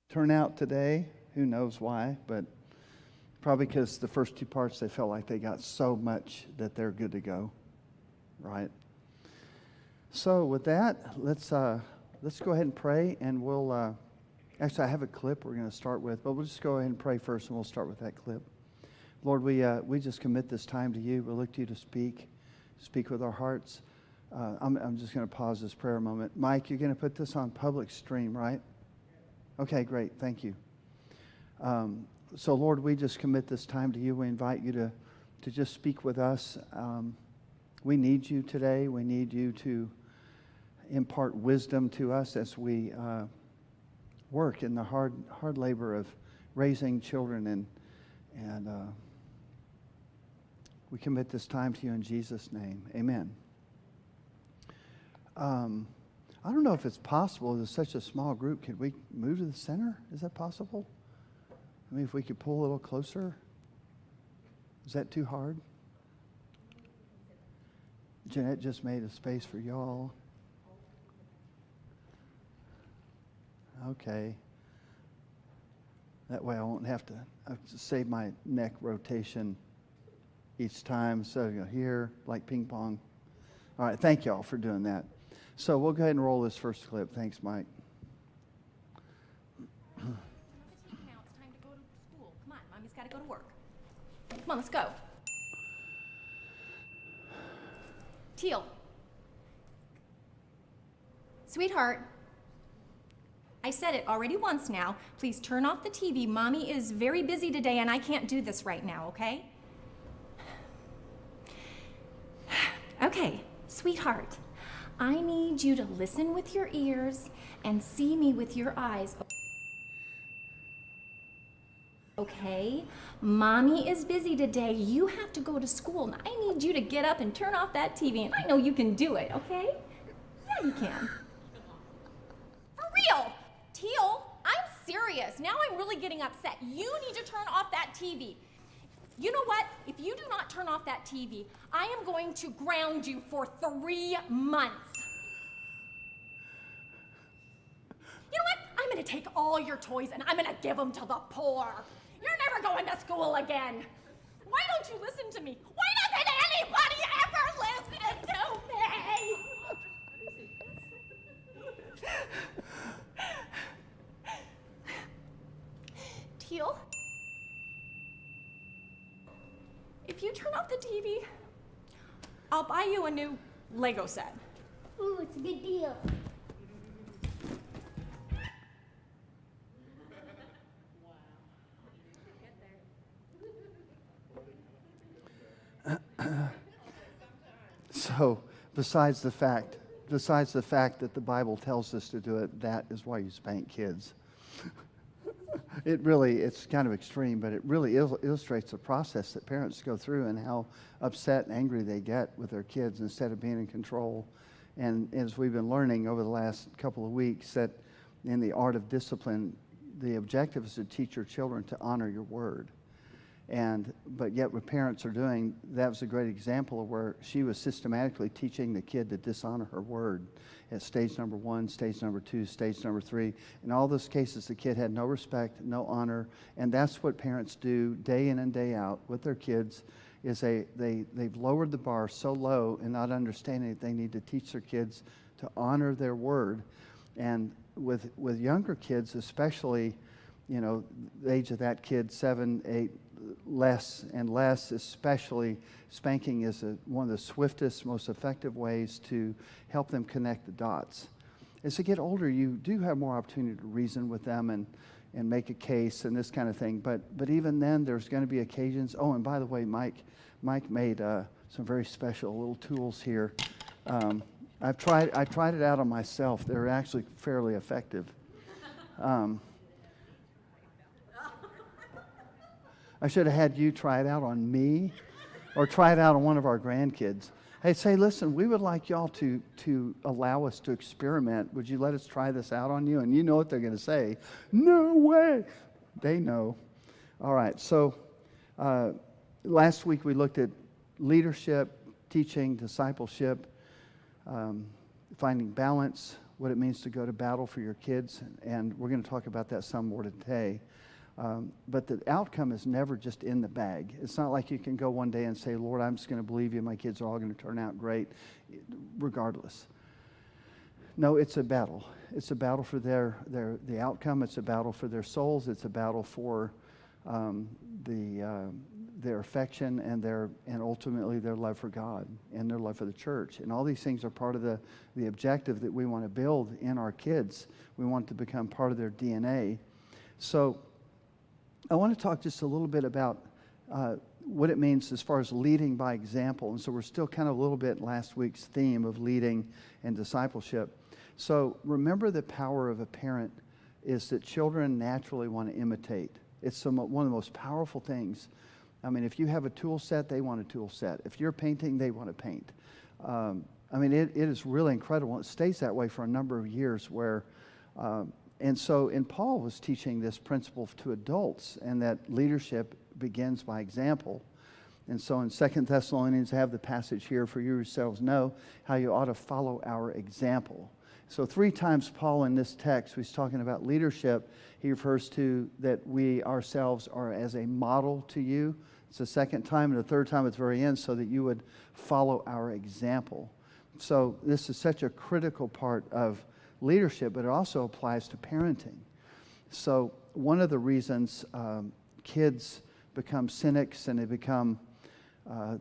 turnout today. Who knows why, but probably because the first two parts they felt like they got so much that they're good to go, right? So with that, let's go ahead and pray, and we'll actually I have a clip we're going to start with, but we'll just go ahead and pray first, and we'll start with that clip. Lord, we just commit this time to you. We look to you to speak with our hearts. I'm just going to pause this prayer a moment. Mike, you're going to put this on public stream, right? Okay, great. Thank you. So, Lord, we just commit this time to you. We invite you to just speak with us. We need you today. We need you to impart wisdom to us as we work in the hard labor of raising children, and we commit this time to you in Jesus' name. Amen. I don't know if it's possible. There's such a small group. Could we move to the center? Is that possible? I mean, if we could pull a little closer. Is that too hard? Jeanette just made a space for y'all. Okay. That way I won't have to save my neck rotation each time. So here, like ping pong. All right, thank y'all for doing that. So we'll go ahead and roll this first clip. Thanks, Mike. Now it's time to go to school. Come on, Mommy's got to go to work. Come on, let's go. Teal. Sweetheart. I said it already once now. Please turn off the TV. Mommy is very busy today and I can't do this right now, okay? Okay, sweetheart. I need you to listen with your ears and see me with your eyes. Okay? Mommy is busy today. You have to go to school, and I need you to get up and turn off that TV, and I know you can do it, okay? Yeah, you can. For real! Teal, I'm serious. Now I'm really getting upset. You need to turn off that TV. You know what? If you do not turn off that TV, I am going to ground you for 3 months. You know what? I'm going to take all your toys and I'm going to give them to the poor. You're never going to school again. Why don't you listen to me? Why doesn't anybody ever listen to me? Teal? If you turn off the TV, I'll buy you a new Lego set. Ooh, it's a good deal. So, besides the fact that the Bible tells us to do it, that is why you spank kids. It's kind of extreme, but it really illustrates the process that parents go through and how upset and angry they get with their kids instead of being in control. And as we've been learning over the last couple of weeks, that in the art of discipline, the objective is to teach your children to honor your word. But yet what parents are doing, that was a great example of where she was systematically teaching the kid to dishonor her word at stage number 1, stage number 2, stage number 3. In all those cases, the kid had no respect, no honor, and that's what parents do day in and day out with their kids, is they've lowered the bar so low and not understanding that they need to teach their kids to honor their word. And with younger kids, especially, the age of that kid, 7, 8, less and less, especially spanking is one of the swiftest, most effective ways to help them connect the dots. As they get older, you do have more opportunity to reason with them and make a case and this kind of thing. But even then, there's going to be occasions. Oh, and by the way, Mike made some very special little tools here. I tried it out on myself. They're actually fairly effective. I should have had you try it out on me or try it out on one of our grandkids. Hey, say, listen, we would like y'all to allow us to experiment. Would you let us try this out on you? And you know what they're going to say. No way. They know. All right, so last week we looked at leadership, teaching, discipleship, finding balance. what it means to go to battle for your kids, and we're going to talk about that some more today. But the outcome is never just in the bag. It's not like you can go one day and say, Lord, I'm just going to believe you. My kids are all going to turn out great, regardless. No, it's a battle. It's a battle for the outcome. It's a battle for their souls. It's a battle for their affection and ultimately their love for God and their love for the church. And all these things are part of the objective that we want to build in our kids. We want to become part of their DNA. So I want to talk just a little bit about what it means as far as leading by example. And so we're still kind of a little bit last week's theme of leading and discipleship. So remember, the power of a parent is that children naturally want to imitate. It's one of the most powerful things. I mean, if you have a tool set, they want a tool set. If you're painting, they want to paint. I mean, it is really incredible. It stays that way for a number of years and Paul was teaching this principle to adults, and that leadership begins by example. And so in 2 Thessalonians, I have the passage here, for you yourselves know how you ought to follow our example. So 3 times Paul in this text, he's talking about leadership. He refers to that we ourselves are as a model to you. It's the second time, and the third time at the very end, so that you would follow our example. So this is such a critical part of leadership, but it also applies to parenting. So one of the reasons kids become cynics and they become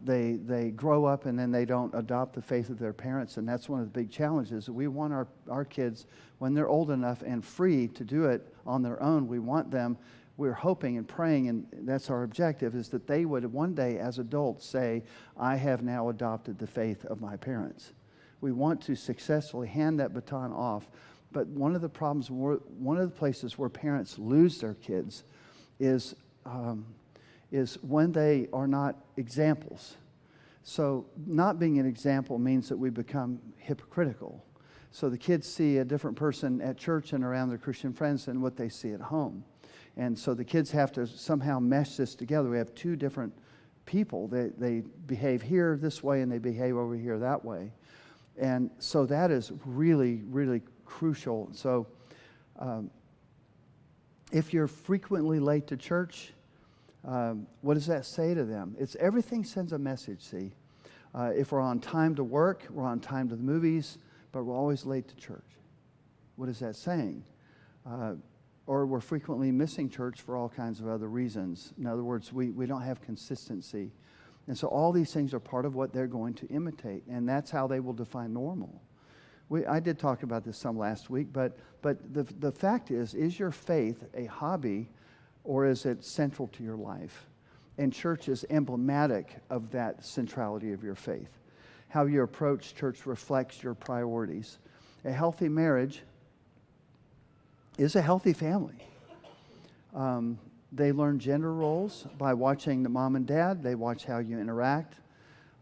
they grow up and then they don't adopt the faith of their parents, and that's one of the big challenges. We want our kids, when they're old enough and free to do it on their own, we want them, we're hoping and praying, and that's our objective, is that they would one day as adults say, I have now adopted the faith of my parents. We want to successfully hand that baton off. But one of the problems, one of the places where parents lose their kids is when they are not examples. So not being an example means that we become hypocritical. So the kids see a different person at church and around their Christian friends than what they see at home. And so the kids have to somehow mesh this together. We have 2 different people. They behave here this way and they behave over here that way. And so that is really, really crucial. So if you're frequently late to church, what does that say to them? Everything sends a message, see. If we're on time to work, we're on time to the movies, but we're always late to church. What is that saying? Or we're frequently missing church for all kinds of other reasons. In other words, we don't have consistency. And so all these things are part of what they're going to imitate, and that's how they will define normal. I did talk about this some last week, but the fact is your faith a hobby, or is it central to your life? And church is emblematic of that centrality of your faith. How you approach church reflects your priorities. A healthy marriage is a healthy family. They learn gender roles by watching the mom and dad. They watch how you interact.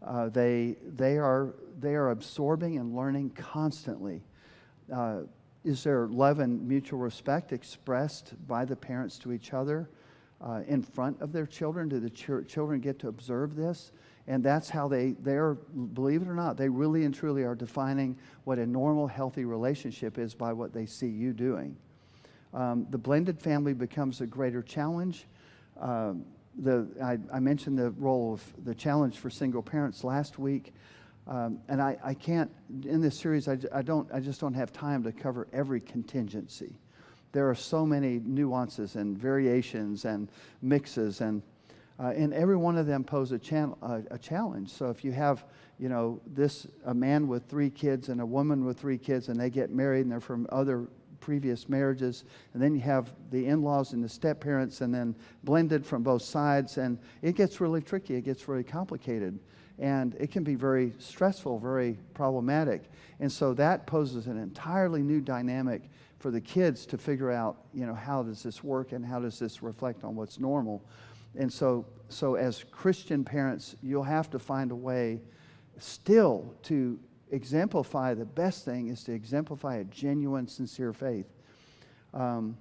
They are absorbing and learning constantly. Is there love and mutual respect expressed by the parents to each other in front of their children? Do the children get to observe this? And that's how they are, believe it or not, they really and truly are defining what a normal, healthy relationship is by what they see you doing. The blended family becomes a greater challenge. I mentioned the role of the challenge for single parents last week. And I can't, in this series, I just don't have time to cover every contingency. There are so many nuances and variations and mixes, and every one of them pose a challenge. So if you have, a man with 3 kids and a woman with 3 kids, and they get married and they're from other previous marriages, and then you have the in-laws and the step-parents, and then blended from both sides, and it gets really tricky. It gets really complicated. And it can be very stressful, very problematic. And so that poses an entirely new dynamic for the kids to figure out, how does this work and how does this reflect on what's normal. And so as Christian parents, you'll have to find a way still to exemplify. The best thing is to exemplify a genuine, sincere faith. I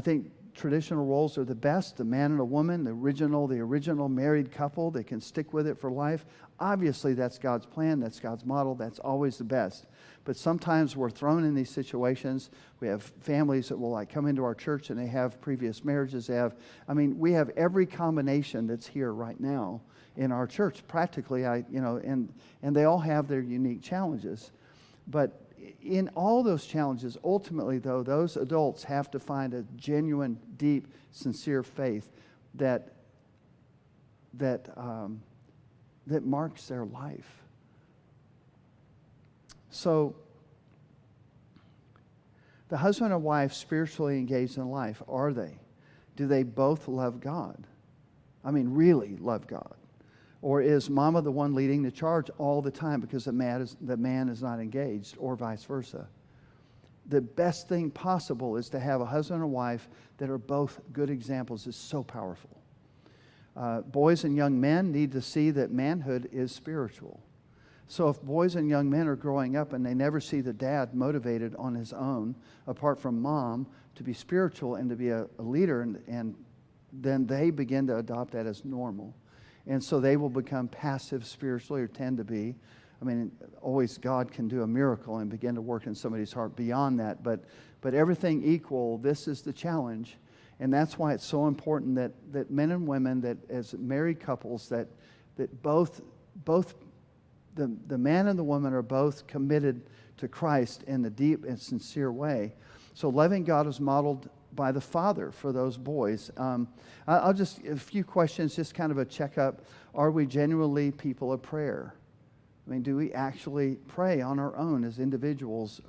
think traditional roles are the best, the man and a woman, the original married couple that can stick with it for life. Obviously, that's God's plan, that's God's model, that's always the best. But sometimes we're thrown in these situations. We have families that will like come into our church and they have previous marriages. We have every combination that's here right now in our church. Practically, and they all have their unique challenges. But in all those challenges, ultimately, though, those adults have to find a genuine, deep, sincere faith that marks their life. So, the husband and wife spiritually engaged in life, are they? Do they both love God? Really love God? Or is mama the one leading the charge all the time because the man is not engaged, or vice versa? The best thing possible is to have a husband and wife that are both good examples. Is so powerful. Boys and young men need to see that manhood is spiritual. So if boys and young men are growing up and they never see the dad motivated on his own, apart from mom, to be spiritual and to be a leader, and then they begin to adopt that as normal. And so they will become passive spiritually, or tend to be. Always God can do a miracle and begin to work in somebody's heart beyond that. But everything equal, this is the challenge. And that's why it's so important that men and women, that as married couples, that both the man and the woman are both committed to Christ in a deep and sincere way. So loving God is modeled by the father for those boys. I'll just, a few questions, just kind of a checkup. Are we genuinely people of prayer? Do we actually pray on our own as individuals?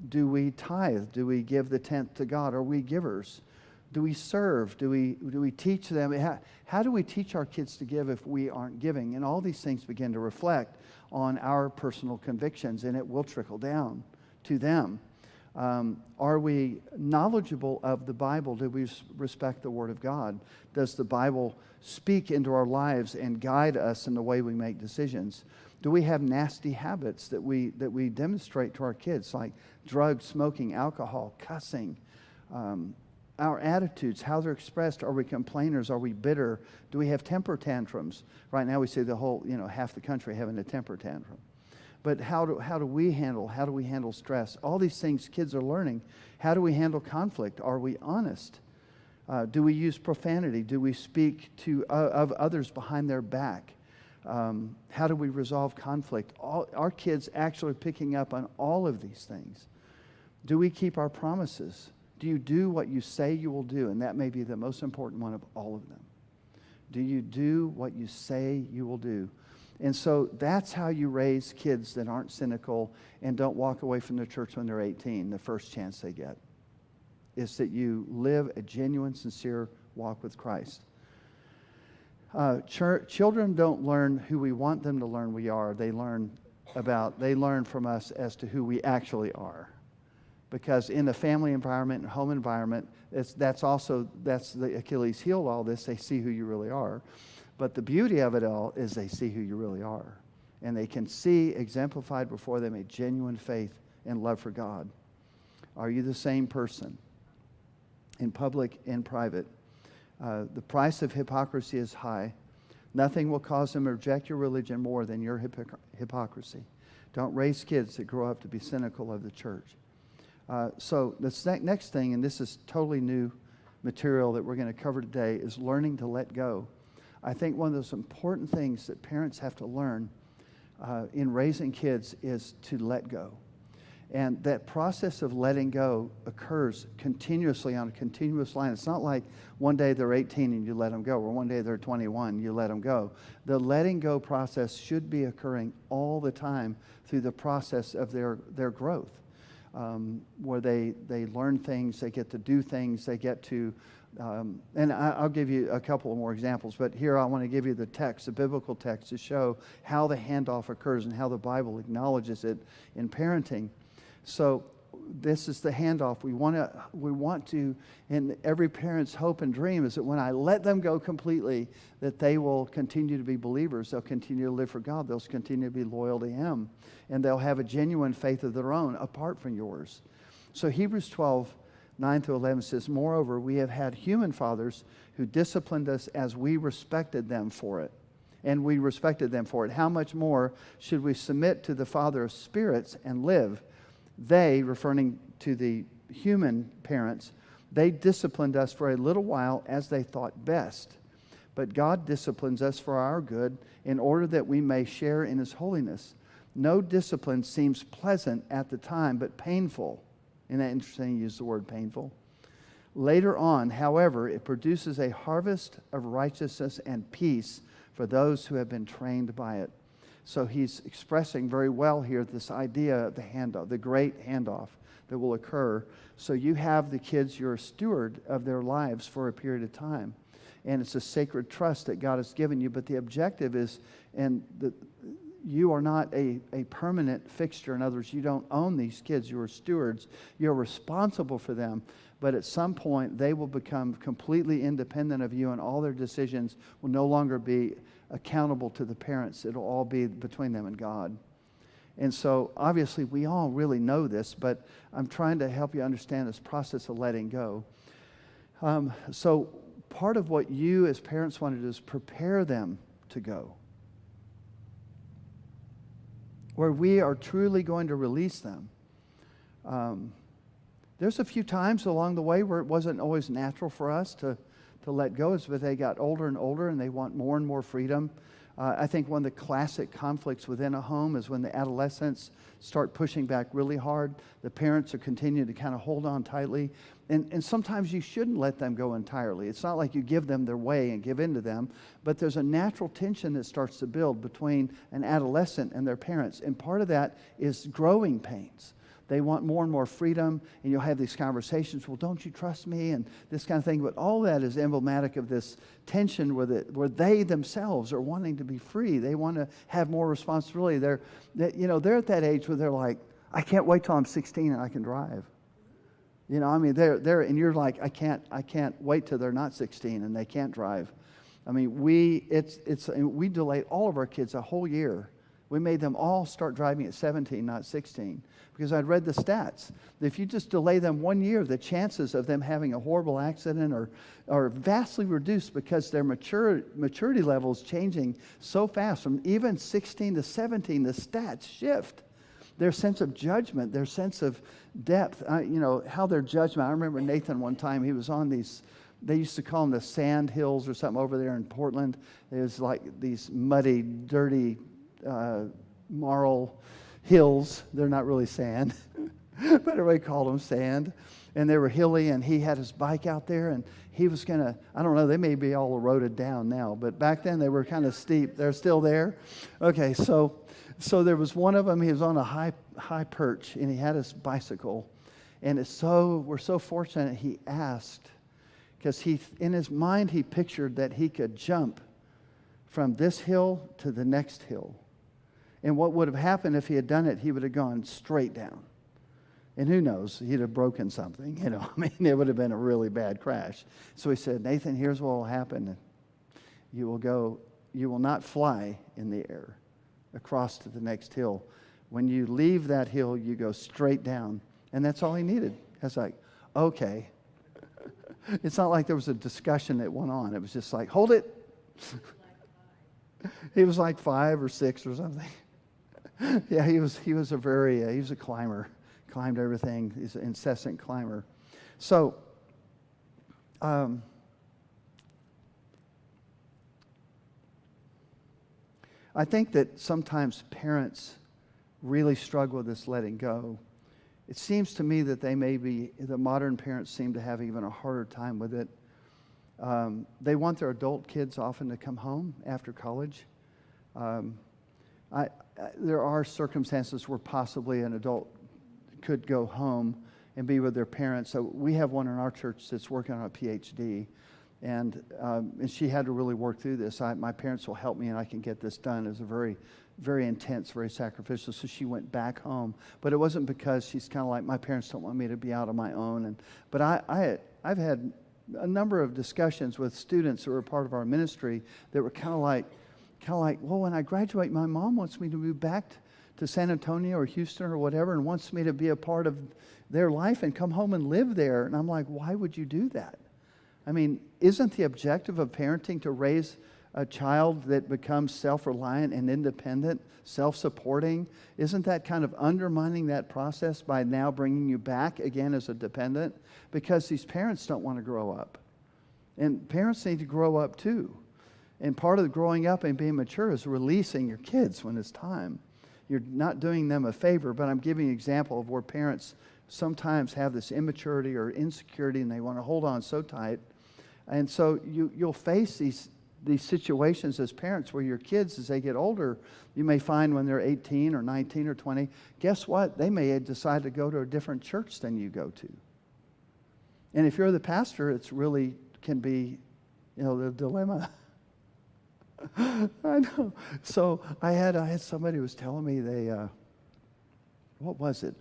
Do we tithe? Do we give the tenth to God? Are we givers? Do we serve? Do we teach them? How do we teach our kids to give if we aren't giving? And all these things begin to reflect on our personal convictions, and it will trickle down to them. Are we knowledgeable of the Bible? Do we respect the Word of God? Does the Bible speak into our lives and guide us in the way we make decisions? Do we have nasty habits that we demonstrate to our kids, like drugs, smoking, alcohol, cussing? Our attitudes, how they're expressed. Are we complainers? Are we bitter? Do we have temper tantrums? Right now we see the whole, half the country having a temper tantrum. But how do we handle stress? All these things kids are learning. How do we handle conflict? Are we honest? Do we use profanity? Do we speak of others behind their back? How do we resolve conflict? Our kids actually are picking up on all of these things. Do we keep our promises? Do you do what you say you will do? And that may be the most important one of all of them. Do you do what you say you will do? And so that's how you raise kids that aren't cynical and don't walk away from the church when they're 18, the first chance they get, is that you live a genuine, sincere walk with Christ. Children don't learn who we want them to learn we are. They learn from us as to who we actually are. Because in the family environment and home environment, that's the Achilles heel of all this. They see who you really are. But the beauty of it all is they see who you really are. And they can see exemplified before them a genuine faith and love for God. Are you the same person in public and private? The price of hypocrisy is high. Nothing will cause them to reject your religion more than your hypocrisy. Don't raise kids that grow up to be cynical of the church. So the next thing, and this is totally new material that we're going to cover today, is learning to let go. I think one of those important things that parents have to learn in raising kids is to let go. And that process of letting go occurs continuously on a continuous line. It's not like one day they're 18 and you let them go, or one day they're 21, you let them go. The letting go process should be occurring all the time through the process of their growth. Where they learn things, they get to do things, they get to, and I'll give you a couple of more examples, but here I want to give you the text, the biblical text, to show how the handoff occurs and how the Bible acknowledges it in parenting. So this is the handoff. We want to, and every parent's hope and dream is that when I let them go completely, that they will continue to be believers. They'll continue to live for God. They'll continue to be loyal to Him. And they'll have a genuine faith of their own apart from yours. So Hebrews 12, 9 through 11 says, "Moreover, we have had human fathers who disciplined us as we respected them for it." And we respected them for it. How much more should we submit to the Father of spirits and live? They, referring to the human parents, they disciplined us for a little while as they thought best. But God disciplines us for our good in order that we may share in His holiness. No discipline seems pleasant at the time, but painful. Isn't that interesting? You use the word painful. Later on, however, it produces a harvest of righteousness and peace for those who have been trained by it. So he's expressing very well here this idea of the handoff, the great handoff that will occur. So you have the kids, you're a steward of their lives for a period of time. And it's a sacred trust that God has given you. But the objective is, you are not a permanent fixture. In other words, you don't own these kids. You are stewards. You're responsible for them. But at some point, they will become completely independent of you, and all their decisions will no longer be accountable to the parents. It'll all be between them and God. And so, obviously, we all really know this, but I'm trying to help you understand this process of letting go. So, part of what you as parents want to do is prepare them to go, where we are truly going to release them. There's a few times along the way where it wasn't always natural for us to let go, as they got older and older and they want more and more freedom. I think one of the classic conflicts within a home is when the adolescents start pushing back really hard. The parents are continuing to kind of hold on tightly. And sometimes you shouldn't let them go entirely. It's not like you give them their way and give in to them, but there's a natural tension that starts to build between an adolescent and their parents. And part of that is growing pains. They want more and more freedom, and you'll have these conversations, well, don't you trust me, and this kind of thing. But all that is emblematic of this tension where they themselves are wanting to be free. They want to have more responsibility. They're at that age where they're like, I can't wait till I'm 16 and I can drive. They're and you're like, I can't wait till they're not 16 and they can't drive. We delayed all of our kids a whole year. We made them all start driving at 17, not 16, because I'd read the stats. If you just delay them 1 year, the chances of them having a horrible accident are vastly reduced because their maturity level is changing so fast. From even 16 to 17, the stats shift. Their sense of judgment, their sense of depth, how their judgment. I remember Nathan one time, he was on these, they used to call them the sand hills or something over there in Portland. It was like these muddy, dirty, marl hills. They're not really sand, but everybody called them sand. And they were hilly, and he had his bike out there, and he was going to, I don't know, they may be all eroded down now, but back then they were kind of steep. They're still there. Okay, so there was one of them, he was on a high perch, and he had his bicycle. And we're so fortunate he asked, because in his mind he pictured that he could jump from this hill to the next hill. And what would have happened if he had done it, he would have gone straight down. And who knows, he'd have broken something, it would have been a really bad crash. So he said, Nathan, here's what will happen. You will not fly in the air across to the next hill. When you leave that hill, you go straight down. And that's all he needed. I was like, okay. It's not like there was a discussion that went on. It was just like, hold it. He was like 5 or 6 or something. Yeah, he was a climber. Climbed everything. He's an incessant climber. So, I think that sometimes parents really struggle with this letting go. It seems to me that the modern parents seem to have even a harder time with it. They want their adult kids often to come home after college. There are circumstances where possibly an adult could go home and be with their parents. So we have one in our church that's working on a PhD, and she had to really work through this. My parents will help me, and I can get this done. It was a very, very intense, very sacrificial. So she went back home, but it wasn't because she's kind of like, my parents don't want me to be out on my own. But I've had a number of discussions with students who are part of our ministry that were kind of like, well, when I graduate, my mom wants me to move back to San Antonio or Houston or whatever and wants me to be a part of their life and come home and live there. And I'm like, why would you do that? I mean, isn't the objective of parenting to raise a child that becomes self-reliant and independent, self-supporting? Isn't that kind of undermining that process by now bringing you back again as a dependent? Because these parents don't want to grow up. And parents need to grow up too. And part of the growing up and being mature is releasing your kids when it's time. You're not doing them a favor, but I'm giving an example of where parents sometimes have this immaturity or insecurity and they want to hold on so tight. And so you'll face these situations as parents where your kids, as they get older, you may find when they're 18 or 19 or 20, guess what? They may decide to go to a different church than you go to. And if you're the pastor, it's really can be, the dilemma. I know. So I had somebody who was telling me what was it?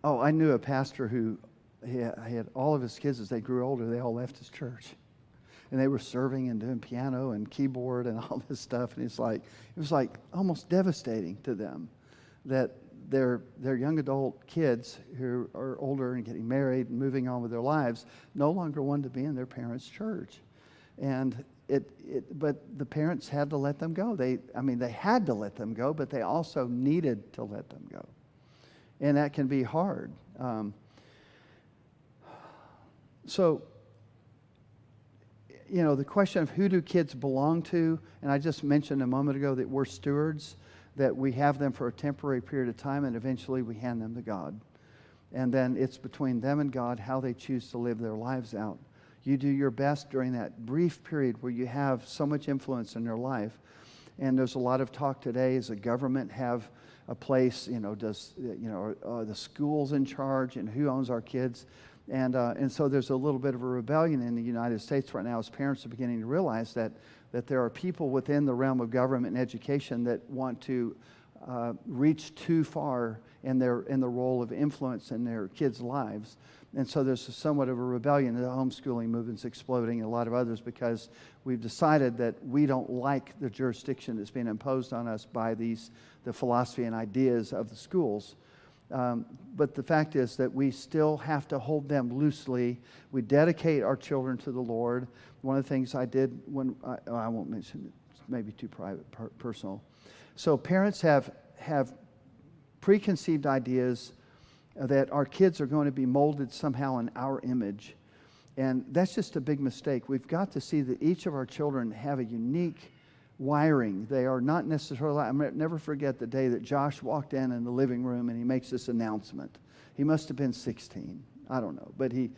I knew a pastor who he had all of his kids as they grew older, they all left his church. And they were serving and doing piano and keyboard and all this stuff. And it was like almost devastating to them that their young adult kids who are older and getting married and moving on with their lives no longer wanted to be in their parents' church. And but the parents had to let them go. They had to let them go, but they also needed to let them go. And that can be hard. So, the question of who do kids belong to, and I just mentioned a moment ago that we're stewards, that we have them for a temporary period of time and eventually we hand them to God. And then it's between them and God how they choose to live their lives out. You do your best during that brief period where you have so much influence in their life. And there's a lot of talk today, does the government have a place, are the schools in charge and who owns our kids? And so there's a little bit of a rebellion in the United States right now as parents are beginning to realize that there are people within the realm of government and education that want to reach too far in the role of influence in their kids' lives. And so there's somewhat of a rebellion. The homeschooling movement's exploding, and a lot of others, because we've decided that we don't like the jurisdiction that's being imposed on us by the philosophy and ideas of the schools. But the fact is that we still have to hold them loosely. We dedicate our children to the Lord. One of the things I did when, I won't mention it, it's maybe too private, personal. So parents have preconceived ideas that our kids are going to be molded somehow in our image. And that's just a big mistake. We've got to see that each of our children have a unique wiring. They are not necessarily, I'll never forget the day that Josh walked in the living room and he makes this announcement. He must have been 16. I don't know. But he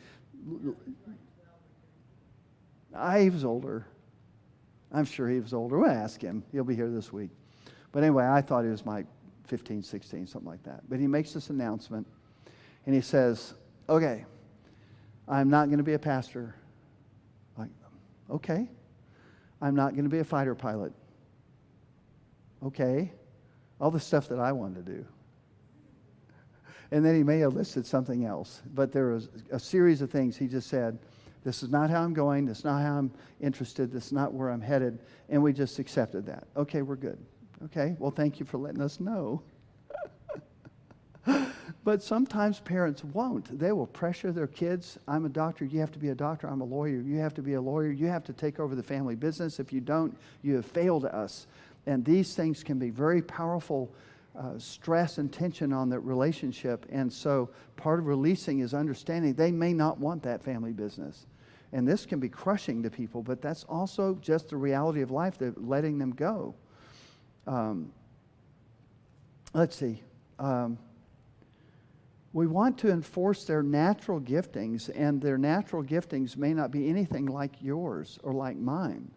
was older. I'm sure he was older. We'll ask him. He'll be here this week. But anyway, I thought he was like 15, 16, something like that. But he makes this announcement and he says, okay, I'm not going to be a pastor. Like, okay. I'm not going to be a fighter pilot. Okay. All the stuff that I wanted to do. And then he may have listed something else. But there was a series of things he just said, this is not how I'm going. This is not how I'm interested. This is not where I'm headed. And we just accepted that. Okay, we're good. Okay, well, thank you for letting us know. But sometimes parents won't. They will pressure their kids. I'm a doctor. You have to be a doctor. I'm a lawyer. You have to be a lawyer. You have to take over the family business. If you don't, you have failed us. And these things can be very powerful stress and tension on that relationship. And so part of releasing is understanding they may not want that family business. And this can be crushing to people, but that's also just the reality of life, that letting them go. Let's see. We want to enforce their natural giftings, and their natural giftings may not be anything like yours or like mine.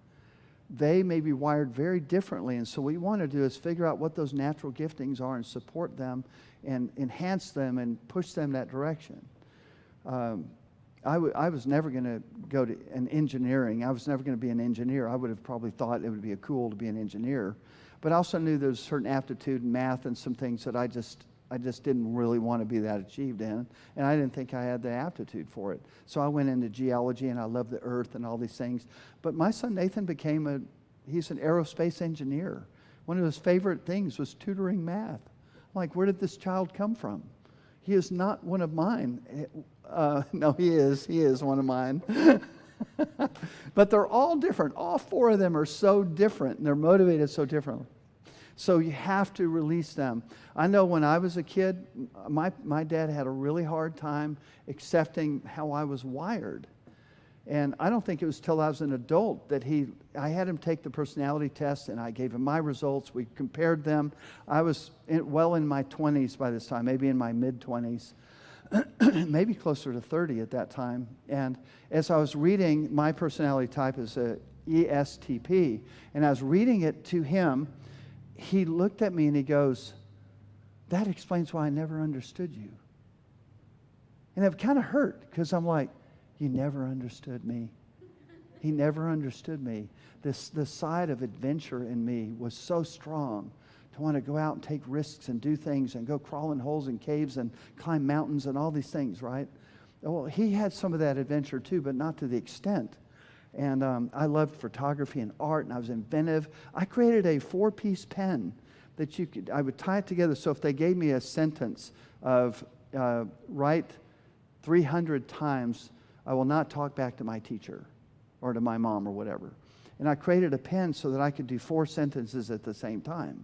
They may be wired very differently, and so what we want to do is figure out what those natural giftings are and support them and enhance them and push them that direction. I was never going to go to an engineering. I was never going to be an engineer. I would have probably thought it would be cool to be an engineer. But I also knew there was a certain aptitude in math and some things that I just didn't really want to be that achieved in, and I didn't think I had the aptitude for it. So I went into geology, and I love the earth and all these things. But my son Nathan he's an aerospace engineer. One of his favorite things was tutoring math. Like, where did this child come from? He is not one of mine. No, he is. He is one of mine. But they're all different. All four of them are so different, and they're motivated so differently. So you have to release them. I know when I was a kid, my dad had a really hard time accepting how I was wired. And I don't think it was till I was an adult that I had him take the personality test, and I gave him my results. We compared them. I was well in my 20s by this time, maybe in my mid-20s, maybe closer to 30 at that time. And as I was reading, my personality type is a ESTP, and I was reading it to him. He looked at me and he goes, "That explains why I never understood you." And it kind of hurt because I'm like, "You never understood me." He never understood me. The side of adventure in me was so strong to want to go out and take risks and do things and go crawl in holes and caves and climb mountains and all these things, right? Well, he had some of that adventure too, but not to the extent. And I loved photography and art, and I was inventive. I created a 4-piece pen that I would tie it together. So if they gave me a sentence of write 300 times, "I will not talk back to my teacher," or to my mom or whatever. And I created a pen so that I could do 4 sentences at the same time.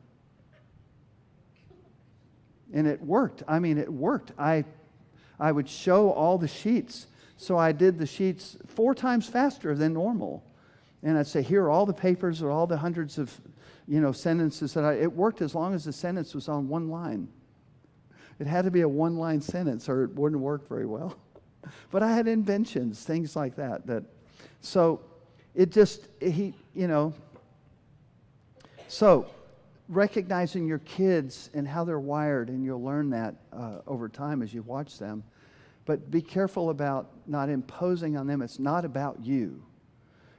And it worked. I mean, it worked. I would show all the sheets. So I did the sheets 4 times faster than normal. And I'd say, "Here are all the papers or all the hundreds of, sentences that it worked as long as the sentence was on one line. It had to be a 1-line sentence or it wouldn't work very well. But I had inventions, things like that. So it just, So recognizing your kids and how they're wired, and you'll learn that over time as you watch them. But be careful about not imposing on them. It's not about you.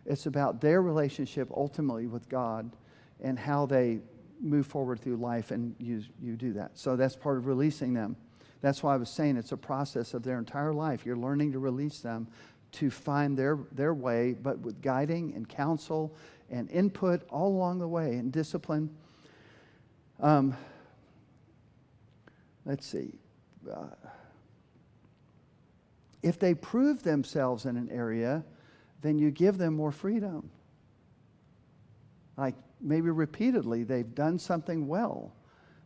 It's about their relationship ultimately with God and how they move forward through life, and you do that. So that's part of releasing them. That's why I was saying it's a process of their entire life. You're learning to release them to find their way, but with guiding and counsel and input all along the way, and discipline. Let's see. If they prove themselves in an area, then you give them more freedom. Like maybe repeatedly they've done something well,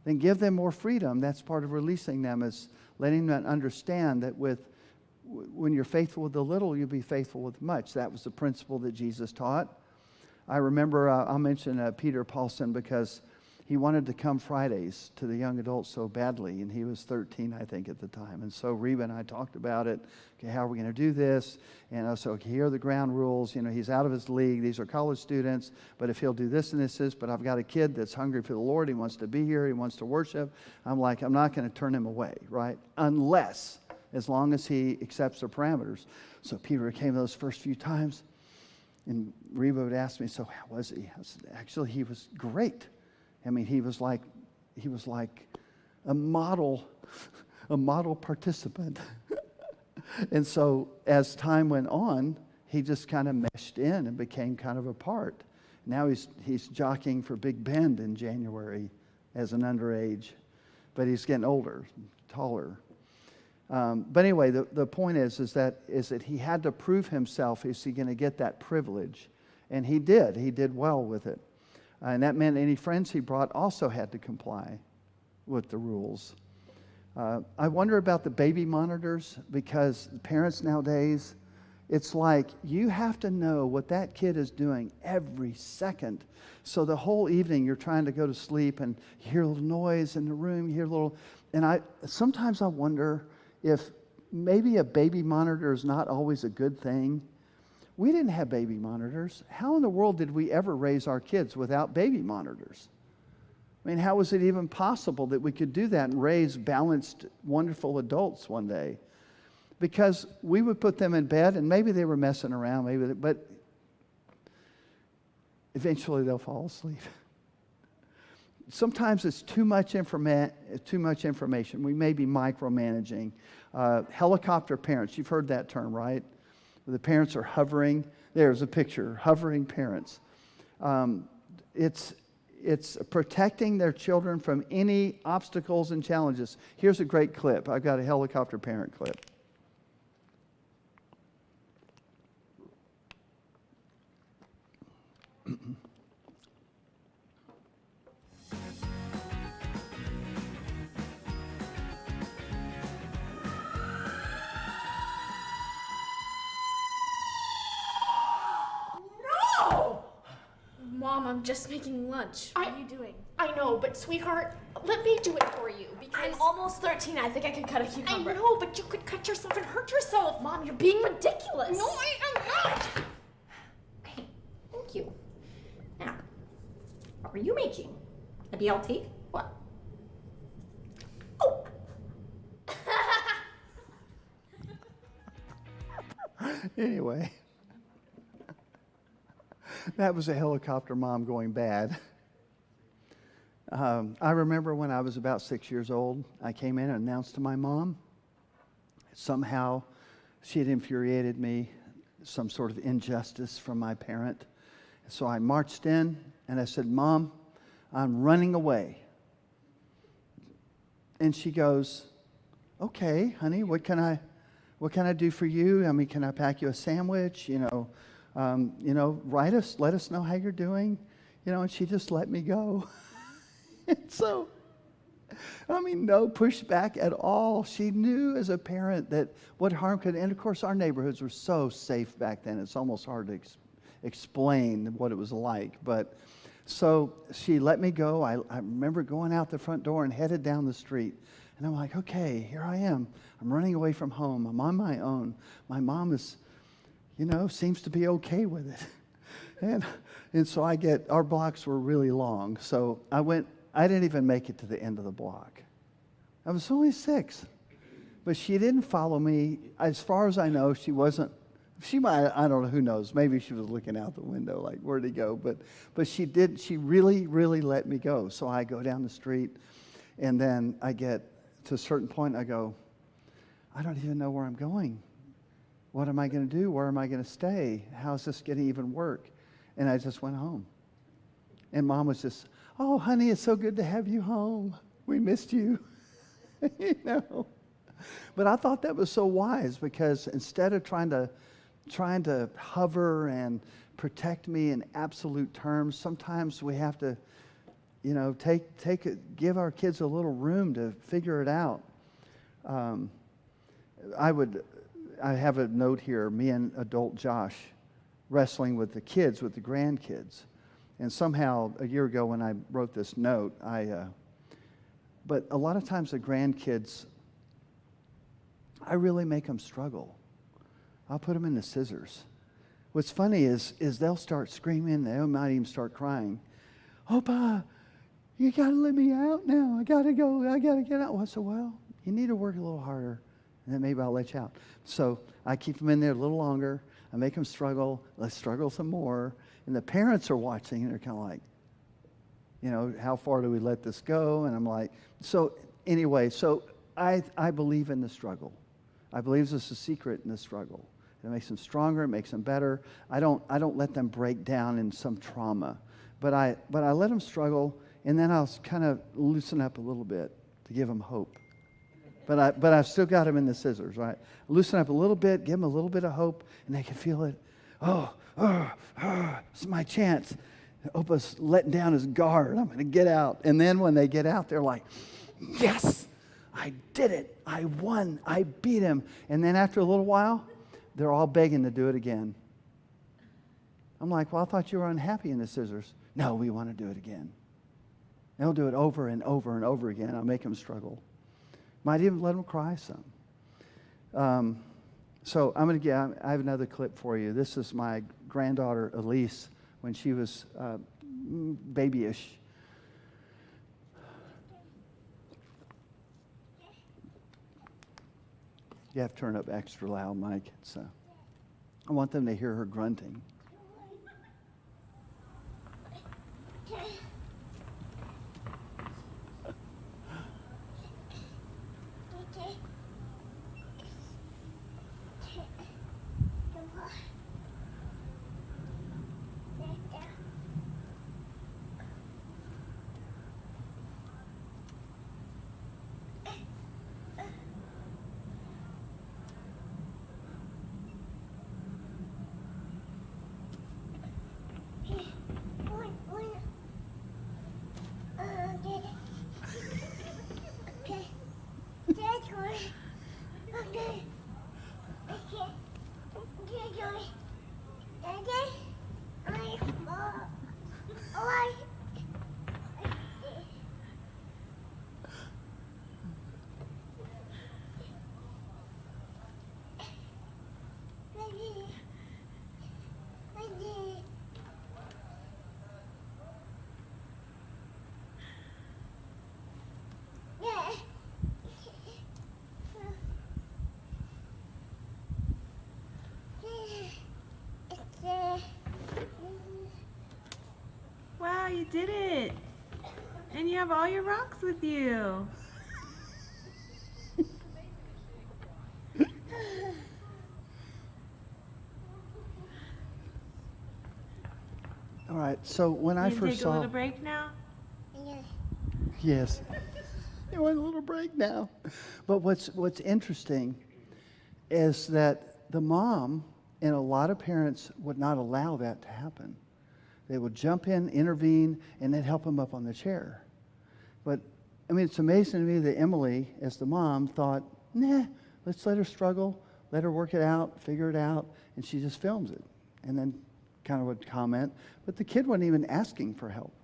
then give them more freedom. That's part of releasing them, is letting them understand that when you're faithful with the little, you'll be faithful with much. That was the principle that Jesus taught. I remember, I'll mention Peter Paulson, because he wanted to come Fridays to the young adults so badly, and he was 13, I think, at the time. And so Reba and I talked about it. Okay, how are we going to do this? And so here are the ground rules. He's out of his league. These are college students. But if he'll do this and this, but I've got a kid that's hungry for the Lord. He wants to be here. He wants to worship. I'm like, I'm not going to turn him away, right? As long as he accepts the parameters. So Peter came those first few times, and Reba would ask me, "So how was he?" I said, "Actually, he was great." I mean, he was like a model participant. And so as time went on, he just kind of meshed in and became kind of a part. Now he's jockeying for Big Bend in January as an underage, but he's getting older, taller. But anyway, the point is that he had to prove himself. Is he going to get that privilege? And he did. He did well with it. And that meant any friends he brought also had to comply with the rules. I wonder about the baby monitors, because parents nowadays, it's like you have to know what that kid is doing every second. So the whole evening you're trying to go to sleep and you hear a little noise in the room, you hear a little, and sometimes I wonder if maybe a baby monitor is not always a good thing. We didn't have baby monitors. How in the world did we ever raise our kids without baby monitors? I mean, how was it even possible that we could do that and raise balanced, wonderful adults one day? Because we would put them in bed, and maybe they were messing around, but eventually they'll fall asleep. Sometimes it's too much information. We may be micromanaging. Helicopter parents, you've heard that term, right? The parents are hovering. There's a picture, hovering parents. it's protecting their children from any obstacles and challenges. Here's a great clip. I've got a helicopter parent clip. Mom, I'm just making lunch. What are you doing? I know, but sweetheart, let me do it for you because I'm almost 13. I think I could cut a I cucumber. know, but you could cut yourself and hurt yourself. Mom, you're being ridiculous. No, I am not. Okay, thank you. Now, what were you making? A BLT? What? Oh! Anyway, that was a helicopter mom going bad. I remember when I was about 6 years old, I came in and announced to my mom. Somehow, she had infuriated me, some sort of injustice from my parent. So I marched in and I said, "Mom, I'm running away." And she goes, "Okay, honey, what can I do for you? I mean, can I pack you a sandwich? Let us know how you're doing." And she just let me go. So, I mean, no pushback at all. She knew as a parent that what harm could, and of course our neighborhoods were so safe back then, it's almost hard to explain what it was like. But so she let me go. I remember going out the front door and headed down the street. And I'm like, okay, here I am. I'm running away from home. I'm on my own. My mom is, seems to be okay with it. And so our blocks were really long. So I didn't even make it to the end of the block. I was only 6. But she didn't follow me. As far as I know, she might, I don't know, who knows. Maybe she was looking out the window like, where'd he go? But she really, really let me go. So I go down the street, and then I get to a certain point, I go, I don't even know where I'm going. What am I going to do? Where am I going to stay? How's this going to even work? And I just went home. And Mom was just, "Oh, honey, it's so good to have you home. We missed you." But I thought that was so wise, because instead of trying to hover and protect me in absolute terms, sometimes we have to, give our kids a little room to figure it out. I have a note here, me and adult Josh wrestling with the kids, with the grandkids. And somehow, a year ago when I wrote this note, but a lot of times the grandkids, I really make them struggle. I'll put them in the scissors. What's funny is they'll start screaming, they might even start crying. "Opa, you got to let me out now. I got to go. I got to get out." I said, "Well, you need to work a little harder, and then maybe I'll let you out." So I keep them in there a little longer. I make them struggle. Let's struggle some more. And the parents are watching, and they're kind of like, how far do we let this go? And I'm like, so anyway, I believe in the struggle. I believe there's a secret in the struggle. It makes them stronger. It makes them better. I don't let them break down in some trauma, but I let them struggle, and then I'll kind of loosen up a little bit to give them hope. But I've still got them in the scissors, right? Loosen up a little bit, give them a little bit of hope, and they can feel it. It's my chance. Opa's letting down his guard. I'm going to get out. And then when they get out, they're like, "Yes, I did it. I won. I beat him." And then after a little while, they're all begging to do it again. I'm like, "Well, I thought you were unhappy in the scissors." "No, we want to do it again." They'll do it over and over and over again. I'll make them struggle. Might even let them cry some. So I have another clip for you. This is my granddaughter, Elise, when she was babyish. You have to turn up extra loud, Mike. I want them to hear her grunting. Wow, you did it! And you have all your rocks with you. All right, so when I You first take a saw... little break now? Yes. You want a little break now. But what's interesting is that the mom and a lot of parents would not allow that to happen. They would jump in, intervene, and then help them up on the chair. But, I mean, it's amazing to me that Emily, as the mom, thought, nah, let's let her struggle, let her work it out, figure it out, and she just films it. And then kind of would comment. But the kid wasn't even asking for help.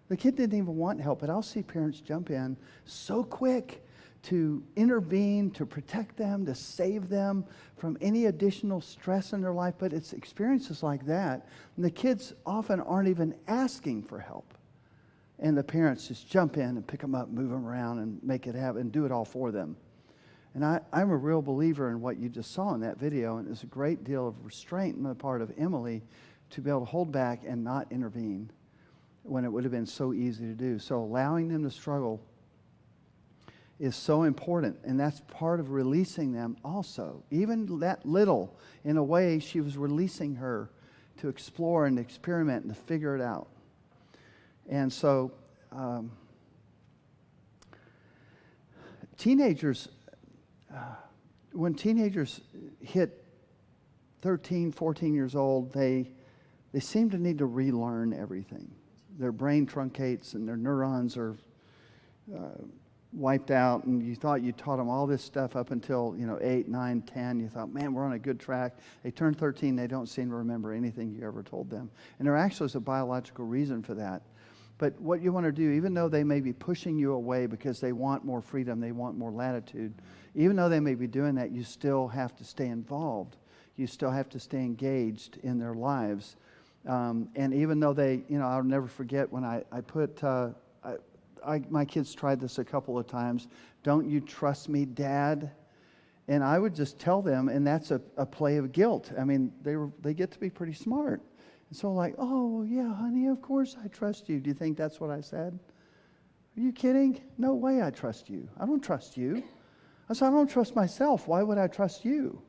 The kid didn't even want help, but I'll see parents jump in so quick to intervene, to protect them, to save them from any additional stress in their life. But it's experiences like that, and the kids often aren't even asking for help. And the parents just jump in and pick them up, move them around, and make it happen, and do it all for them. And I'm a real believer in what you just saw in that video, and there's a great deal of restraint on the part of Emily to be able to hold back and not intervene when it would have been so easy to do. So allowing them to struggle is so important, and that's part of releasing them also. Even that little, in a way, she was releasing her to explore and experiment and to figure it out. And so teenagers, when teenagers hit 13, 14 years old, they seem to need to relearn everything. Their brain truncates and their neurons are wiped out, and you thought you taught them all this stuff up until 8, 9, 10. You thought, man, we're on a good track. They turn 13, they don't seem to remember anything you ever told them. And there actually is a biological reason for that. But what you want to do, even though they may be pushing you away because they want more freedom, they want more latitude, even though they may be doing that, you still have to stay involved. You still have to stay engaged in their lives. And even though they, I'll never forget when I put, my kids tried this a couple of times, don't you trust me, Dad? And I would just tell them, and that's a play of guilt. I mean, they get to be pretty smart. And so like, oh, yeah, honey, of course I trust you. Do you think that's what I said? Are you kidding? No way I trust you. I don't trust you. I said, I don't trust myself. Why would I trust you?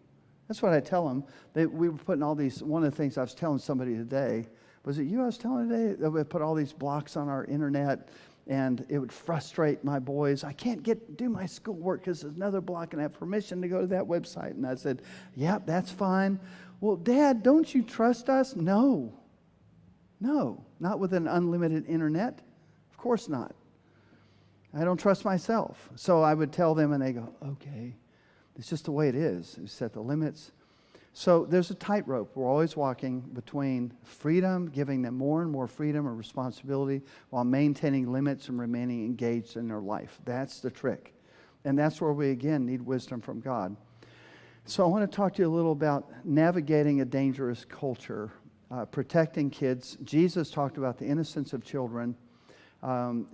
That's what I tell them. We were putting all these, one of the things I was telling somebody today, was it you I was telling today? That we put all these blocks on our internet, and it would frustrate my boys. I can't do my schoolwork because there's another block and I have permission to go to that website. And I said, yep, that's fine. Well, Dad, don't you trust us? No, not with an unlimited internet. Of course not. I don't trust myself. So I would tell them, and they go, okay. It's just the way it is. We set the limits. So there's a tightrope. We're always walking between freedom, giving them more and more freedom or responsibility, while maintaining limits and remaining engaged in their life. That's the trick. And that's where we, again, need wisdom from God. So I want to talk to you a little about navigating a dangerous culture, protecting kids. Jesus talked about the innocence of children.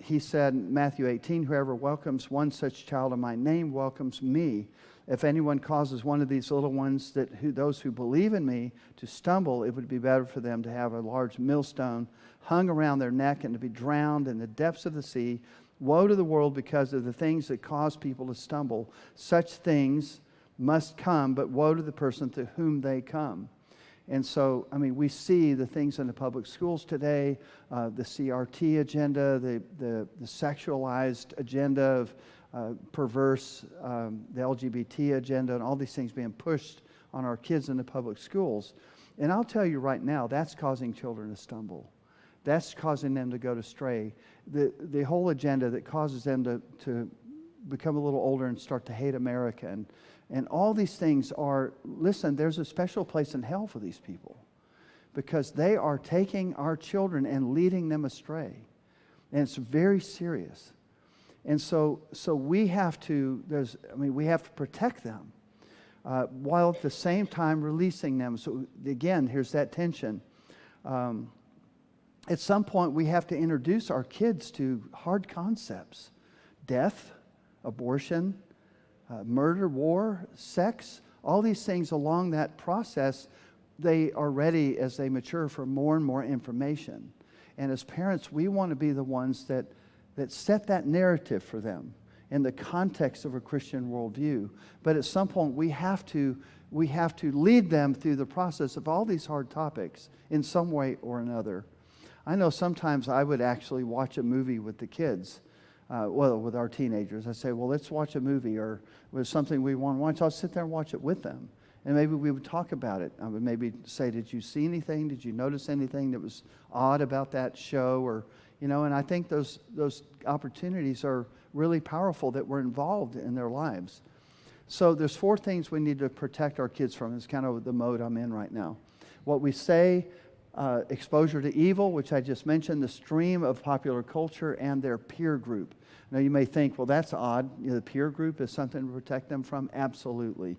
He said in Matthew 18, whoever welcomes one such child in my name welcomes me. If anyone causes one of these little ones, those who believe in me, to stumble, it would be better for them to have a large millstone hung around their neck and to be drowned in the depths of the sea. Woe to the world because of the things that cause people to stumble. Such things must come, but woe to the person to whom they come. And so, I mean, we see the things in the public schools today, the CRT agenda, the sexualized agenda of perverse, the LGBT agenda, and all these things being pushed on our kids in the public schools. And I'll tell you right now, that's causing children to stumble. That's causing them to go astray. The whole agenda that causes them to become a little older and start to hate America And all these things are, listen, there's a special place in hell for these people because they are taking our children and leading them astray. And it's very serious. And so we have to, we have to protect them while at the same time releasing them. So again, here's that tension. At some point, we have to introduce our kids to hard concepts. Death, abortion, murder, war, sex, all these things along that process, they are ready as they mature for more and more information. And as parents, we want to be the ones that set that narrative for them in the context of a Christian worldview. But at some point, we have to lead them through the process of all these hard topics in some way or another. I know sometimes I would actually watch a movie with the kids, with our teenagers. I say, well, let's watch a movie, or with something we want to watch. I'll sit there and watch it with them. And maybe we would talk about it. I would maybe say, did you see anything? Did you notice anything that was odd about that show? Or, and I think those opportunities are really powerful that we're involved in their lives. So there's 4 things we need to protect our kids from. It's kind of the mode I'm in right now. What we say, exposure to evil, which I just mentioned, the stream of popular culture, and their peer group. Now you may think, well, that's odd. The peer group is something to protect them from? Absolutely.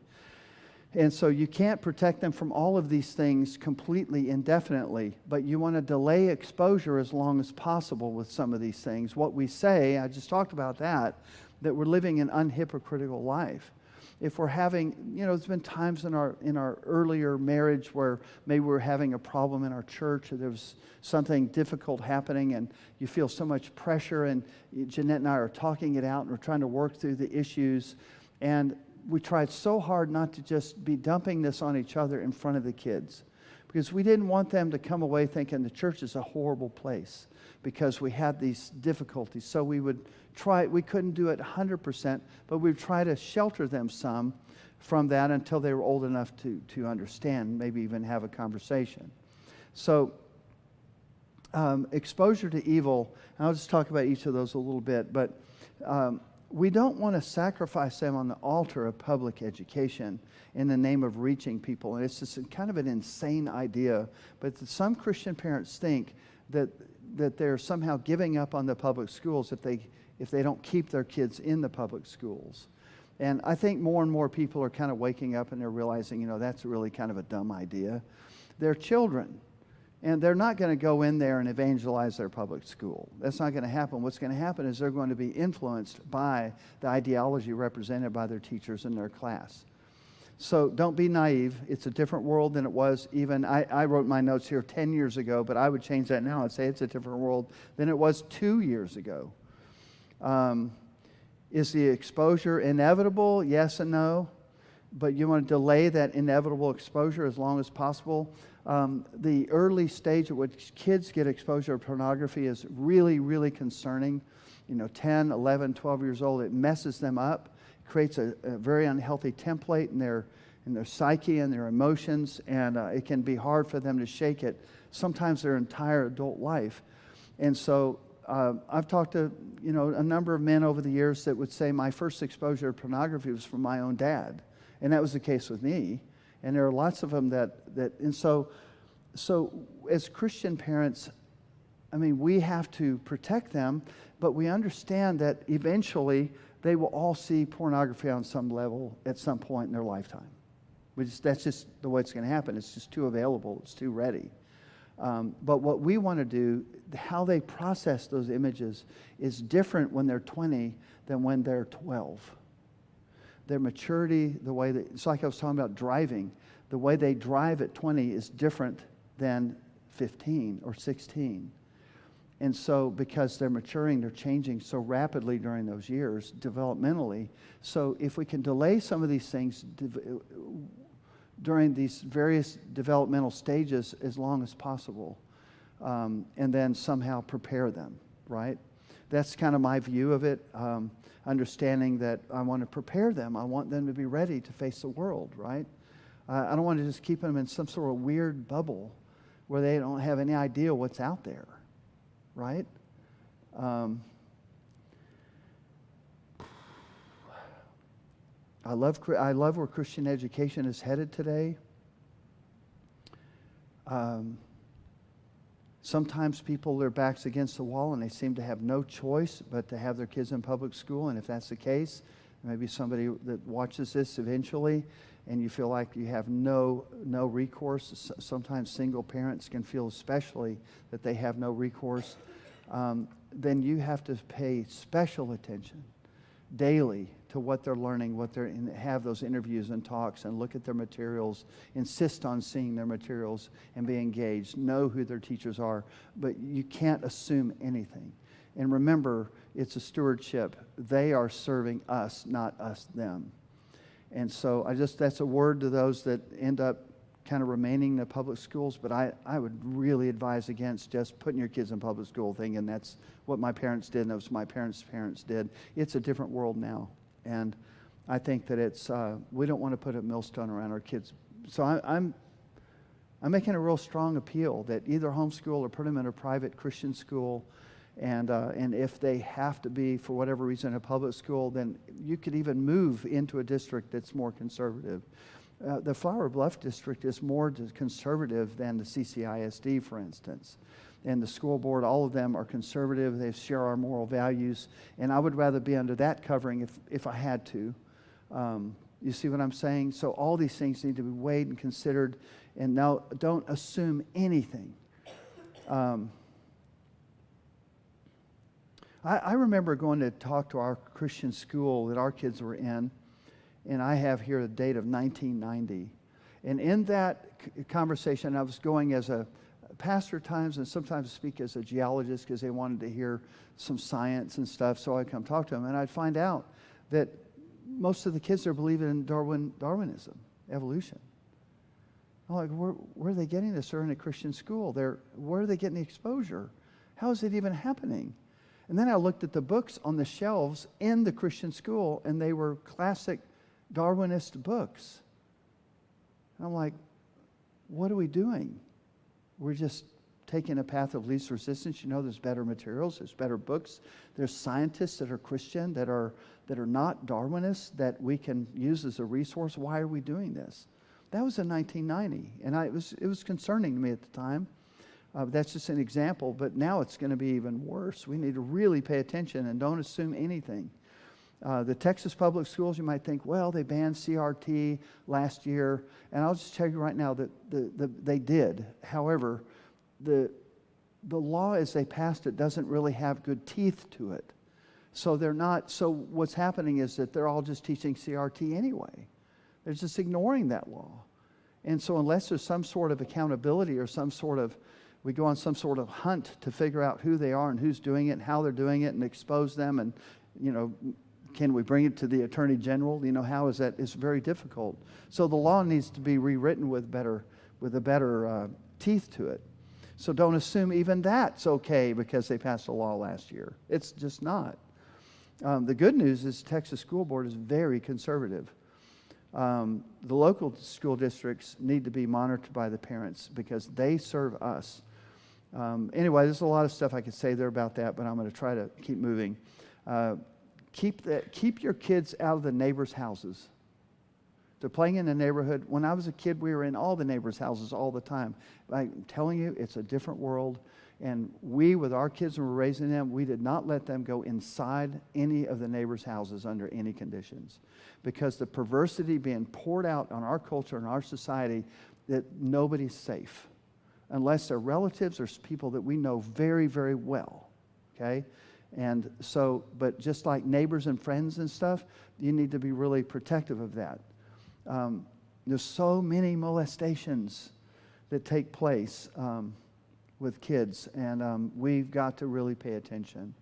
And so you can't protect them from all of these things completely indefinitely, but you want to delay exposure as long as possible with some of these things. What we say, I just talked about that we're living an unhypocritical life. If we're having, there's been times in our earlier marriage where maybe we're having a problem in our church, or there was something difficult happening, and you feel so much pressure, and Jeanette and I are talking it out, and we're trying to work through the issues, and we tried so hard not to just be dumping this on each other in front of the kids, because we didn't want them to come away thinking the church is a horrible place because we had these difficulties. So we couldn't do it 100%, but we'd try to shelter them some from that until they were old enough to understand, maybe even have a conversation. So exposure to evil, and I'll just talk about each of those a little bit, but we don't want to sacrifice them on the altar of public education in the name of reaching people. And it's just kind of an insane idea. But some Christian parents think that they're somehow giving up on the public schools if they don't keep their kids in the public schools. And I think more and more people are kind of waking up and they're realizing, that's really kind of a dumb idea. They're children. And they're not going to go in there and evangelize their public school. That's not going to happen. What's going to happen is they're going to be influenced by the ideology represented by their teachers in their class. So don't be naive. It's a different world than it was even, I wrote my notes here 10 years ago, but I would change that now and say it's a different world than it was 2 years ago. Is the exposure inevitable? Yes and no. But you want to delay that inevitable exposure as long as possible. The early stage at which kids get exposure to pornography is really, really concerning. 10, 11, 12 years old, it messes them up, creates a very unhealthy template in their psyche and their emotions, and it can be hard for them to shake it sometimes their entire adult life. And so I've talked to a number of men over the years that would say my first exposure to pornography was from my own dad, and that was the case with me. And there are lots of them that and so as Christian parents, we have to protect them, but we understand that eventually they will all see pornography on some level at some point in their lifetime. That's just the way it's going to happen. It's just too available. It's too ready. But what we want to do, how they process those images is different when they're 20 than when they're 12. Their maturity, it's like I was talking about driving. The way they drive at 20 is different than 15 or 16. And so because they're maturing, they're changing so rapidly during those years, developmentally. So if we can delay some of these things during these various developmental stages as long as possible, and then somehow prepare them, right? That's kind of my view of it. Understanding that I want to prepare them. I want them to be ready to face the world, right? I don't want to just keep them in some sort of weird bubble where they don't have any idea what's out there, right? I love where Christian education is headed today. Sometimes people, their backs against the wall and they seem to have no choice but to have their kids in public school. And if that's the case, maybe somebody that watches this eventually and you feel like you have no recourse. Sometimes single parents can feel especially that they have no recourse. Then you have to pay special attention daily to what they're learning, and have those interviews and talks and look at their materials, insist on seeing their materials and be engaged, know who their teachers are, but you can't assume anything. And remember, it's a stewardship. They are serving us, not us them. And so that's a word to those that end up kind of remaining in the public schools, but I would really advise against just putting your kids in public school thinking that's what my parents did and that was my parents' parents did. It's a different world now. And I think that we don't want to put a millstone around our kids. So I'm making a real strong appeal that either homeschool or put them in a private Christian school. And if they have to be, for whatever reason, a public school, then you could even move into a district that's more conservative. The Flower Bluff district is more conservative than the CCISD, for instance. And the school board, all of them are conservative. They share our moral values. And I would rather be under that covering if I had to. You see what I'm saying? So all these things need to be weighed and considered. And now don't assume anything. I remember going to talk to our Christian school that our kids were in. And I have here a date of 1990. And in that conversation, I was going as a pastor at times and sometimes speak as a geologist because they wanted to hear some science and stuff. So I'd come talk to them and I'd find out that most of the kids are believing in Darwinism, evolution. I'm like, where are they getting this? They're in a Christian school. Where are they getting the exposure? How is it even happening? And then I looked at the books on the shelves in the Christian school and they were classic Darwinist books. And I'm like, what are we doing? We're just taking a path of least resistance. You know, there's better materials, there's better books. There's scientists that are Christian, that are not Darwinists, that we can use as a resource. Why are we doing this? That was in 1990, and it was concerning to me at the time. That's just an example, but now it's going to be even worse. We need to really pay attention and don't assume anything. The Texas public schools, you might think, well, they banned CRT last year. And I'll just tell you right now that they did. However, the law as they passed it doesn't really have good teeth to it. So what's happening is that they're all just teaching CRT anyway. They're just ignoring that law. And so unless there's some sort of accountability or we go on some sort of hunt to figure out who they are and who's doing it and how they're doing it and expose them and, can we bring it to the Attorney General? How is that? It's very difficult. So the law needs to be rewritten with a better teeth to it. So don't assume even that's okay because they passed a law last year. It's just not. The good news is Texas School Board is very conservative. The local school districts need to be monitored by the parents because they serve us. Anyway, there's a lot of stuff I could say there about that, but I'm going to try to keep moving. Keep your kids out of the neighbors' houses. They're playing in the neighborhood. When I was a kid, we were in all the neighbors' houses all the time. I'm telling you, it's a different world. And we, with our kids, when we were raising them, we did not let them go inside any of the neighbors' houses under any conditions. Because the perversity being poured out on our culture and our society, that nobody's safe. Unless they're relatives or people that we know very, very well. Okay? And so, but just like neighbors and friends and stuff, you need to be really protective of that. There's so many molestations that take place with kids, and we've got to really pay attention.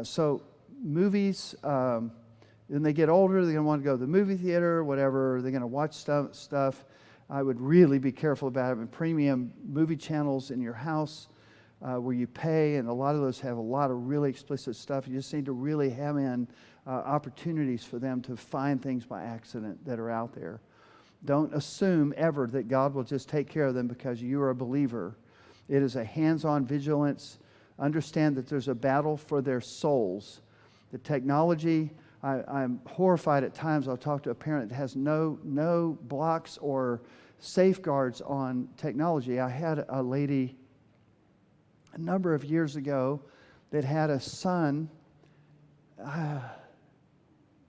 So movies, when they get older, they're going to want to go to the movie theater, whatever. They're going to watch stuff. I would really be careful about having premium movie channels in your house. Where you pay, and a lot of those have a lot of really explicit stuff. You just need to really have in opportunities for them to find things by accident that are out there. Don't assume ever that God will just take care of them because you are a believer. It is a hands-on vigilance. Understand that there's a battle for their souls. The technology, I'm horrified at times. I'll talk to a parent that has no blocks or safeguards on technology. I had a lady a number of years ago that had a son,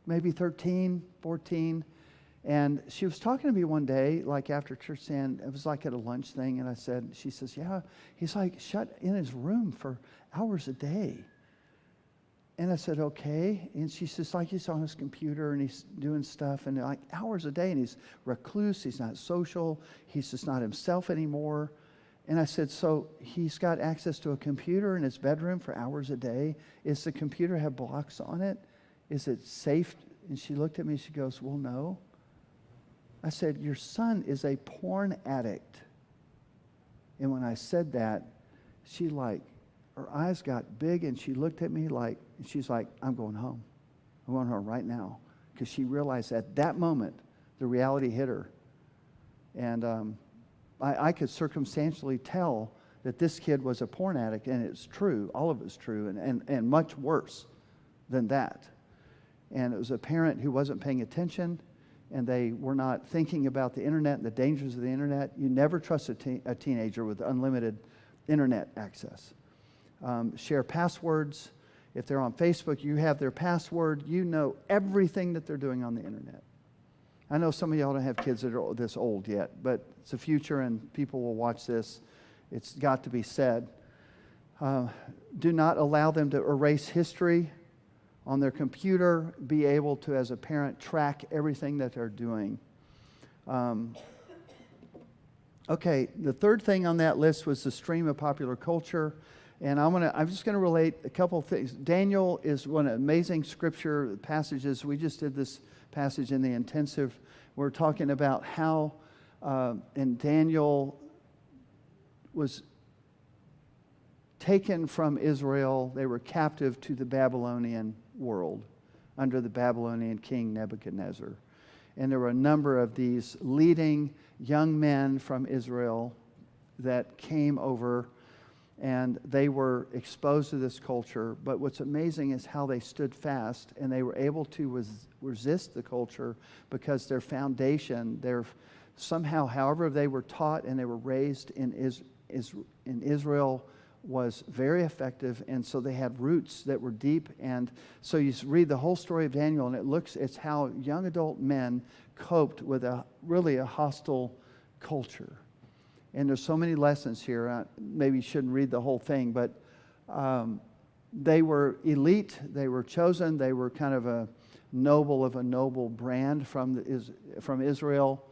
maybe 13, 14, and she was talking to me one day, like after church, saying, it was like at a lunch thing, and she says, yeah, he's like shut in his room for hours a day. And I said, okay. And she says, like he's on his computer and he's doing stuff, and like hours a day, and he's recluse, he's not social, he's just not himself anymore. And I said, so he's got access to a computer in his bedroom for hours a day. Does the computer have blocks on it? Is it safe? And she looked at me, she goes, well, no. I said, your son is a porn addict. And when I said that, her eyes got big, and she looked at me like, she's like, I'm going home. I'm going home right now. Because she realized at that moment, the reality hit her. And I could circumstantially tell that this kid was a porn addict, and it's true. All of it's true, and much worse than that. And it was a parent who wasn't paying attention, and they were not thinking about the internet and the dangers of the internet. You never trust a teenager with unlimited internet access. Share passwords. If they're on Facebook, you have their password. You know everything that they're doing on the internet. I know some of y'all don't have kids that are this old yet, but it's the future, and people will watch this. It's got to be said. Do not allow them to erase history on their computer. Be able to, as a parent, track everything that they're doing. Okay, the third thing on that list was the stream of popular culture. And I'm just going to relate a couple of things. Daniel is one amazing scripture passages. We just did this passage in the intensive. We're talking about how and Daniel was taken from Israel. They were captive to the Babylonian world under the Babylonian king Nebuchadnezzar. And there were a number of these leading young men from Israel that came over, and they were exposed to this culture. But what's amazing is how they stood fast, and they were able to resist the culture because their foundation, somehow, however they were taught and they were raised in Israel, was very effective, and so they had roots that were deep. And so you read the whole story of Daniel, and it's how young adult men coped with really a hostile culture. And there's so many lessons here. Maybe you shouldn't read the whole thing, but they were elite. They were chosen. They were kind of a noble brand from Israel.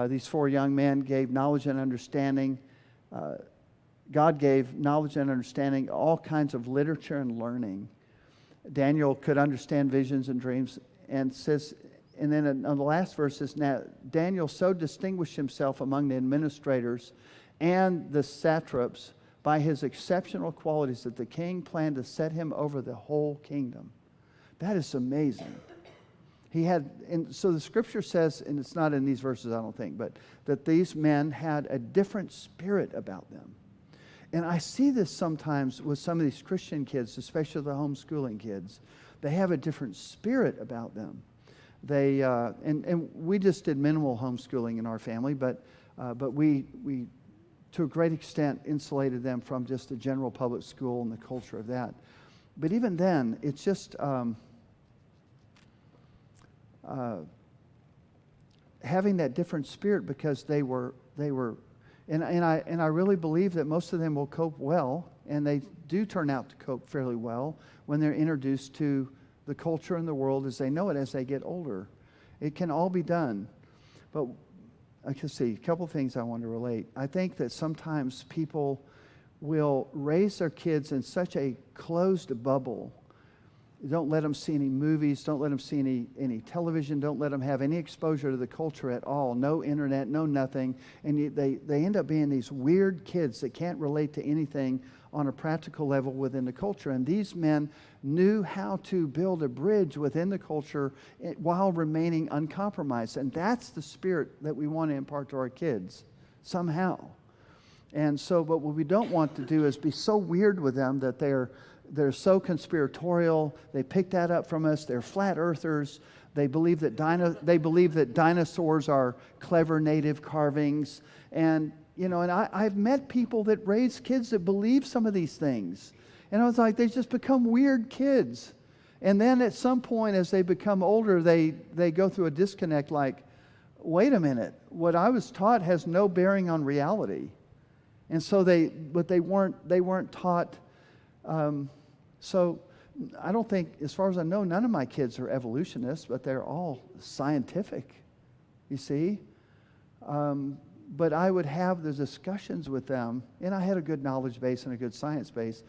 These four young men gave knowledge and understanding. God gave knowledge and understanding, all kinds of literature and learning. Daniel could understand visions and dreams, and then on the last verse says, now Daniel so distinguished himself among the administrators and the satraps by his exceptional qualities that the king planned to set him over the whole kingdom. That is amazing. And so the scripture says, and it's not in these verses, I don't think, but that these men had a different spirit about them. And I see this sometimes with some of these Christian kids, especially the homeschooling kids. They have a different spirit about them. They and we just did minimal homeschooling in our family, but we to a great extent insulated them from just the general public school and the culture of that. But even then, it's just having that different spirit, because they were. And I really believe that most of them will cope well, and they do turn out to cope fairly well when they're introduced to the culture and the world as they know it as they get older. It can all be done. But I can see a couple things I want to relate. I think that sometimes people will raise their kids in such a closed bubble. Don't let them see any movies. Don't let them see any television. Don't let them have any exposure to the culture at all. No internet, no nothing. And they end up being these weird kids that can't relate to anything on a practical level within the culture. And these men knew how to build a bridge within the culture while remaining uncompromised. And that's the spirit that we want to impart to our kids somehow. And so, but what we don't want to do is be so weird with them that they're they're so conspiratorial. They picked that up from us. They're flat earthers. They believe that dinosaurs are clever native carvings. And, you know, and I've met people that raise kids that believe some of these things. And I was like, they just become weird kids. And then at some point, as they become older, they go through a disconnect like, wait a minute, what I was taught has no bearing on reality. And so they weren't taught. So I don't think, as far as I know, none of my kids are evolutionists, but they're all scientific, you see. But I would have the discussions with them, and I had a good knowledge base and a good science base.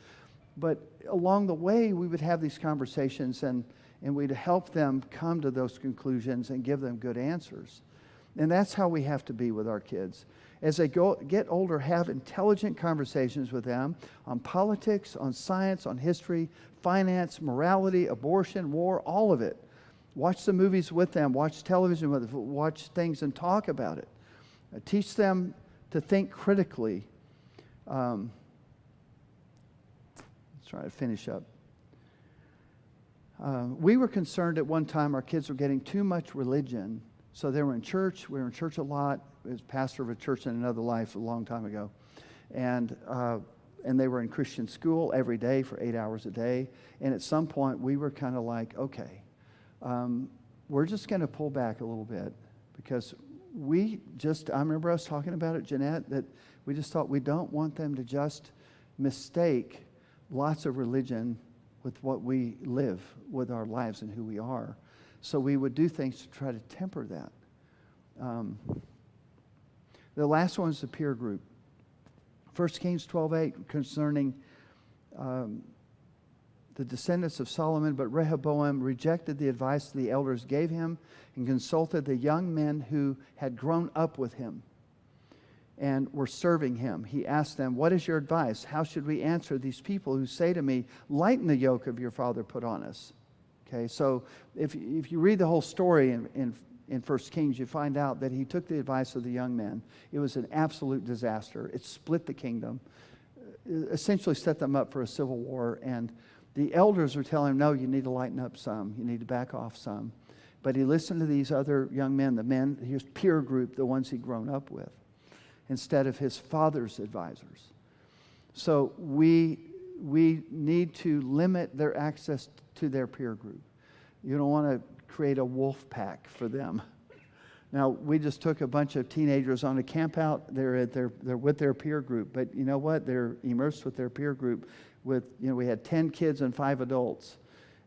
But along the way, we would have these conversations, and we'd help them come to those conclusions and give them good answers. And that's how we have to be with our kids. As they get older, have intelligent conversations with them on politics, on science, on history, finance, morality, abortion, war, all of it. Watch the movies with them, watch television with them, watch things and talk about it. Teach them to think critically. Let's try to finish up. We were concerned at one time our kids were getting too much religion. So they were in church. We were in church a lot. I was pastor of a church in another life a long time ago. And they were in Christian school every day for 8 hours a day. And at some point, we were kind of like, okay, we're just going to pull back a little bit. Because I remember us talking about it, Jeanette, that we just thought we don't want them to just mistake lots of religion with what we live with our lives and who we are. So we would do things to try to temper that. The last one is the peer group. 1 Kings 12:8 concerning the descendants of Solomon, but Rehoboam rejected the advice the elders gave him and consulted the young men who had grown up with him and were serving him. He asked them, "What is your advice? How should we answer these people who say to me, 'Lighten the yoke of your father put on us'?" Okay, so if you read the whole story in 1 Kings, you find out that he took the advice of the young men. It was an absolute disaster. It split the kingdom, essentially set them up for a civil war. And the elders were telling him, no, you need to lighten up some. You need to back off some. But he listened to these other young men, his peer group, the ones he'd grown up with, instead of his father's advisors. So we need to limit their access to their peer group. You don't want to create a wolf pack for them. Now, we just took a bunch of teenagers on a camp out. They're with their peer group, but you know what? They're immersed with their peer group. We had 10 kids and 5 adults,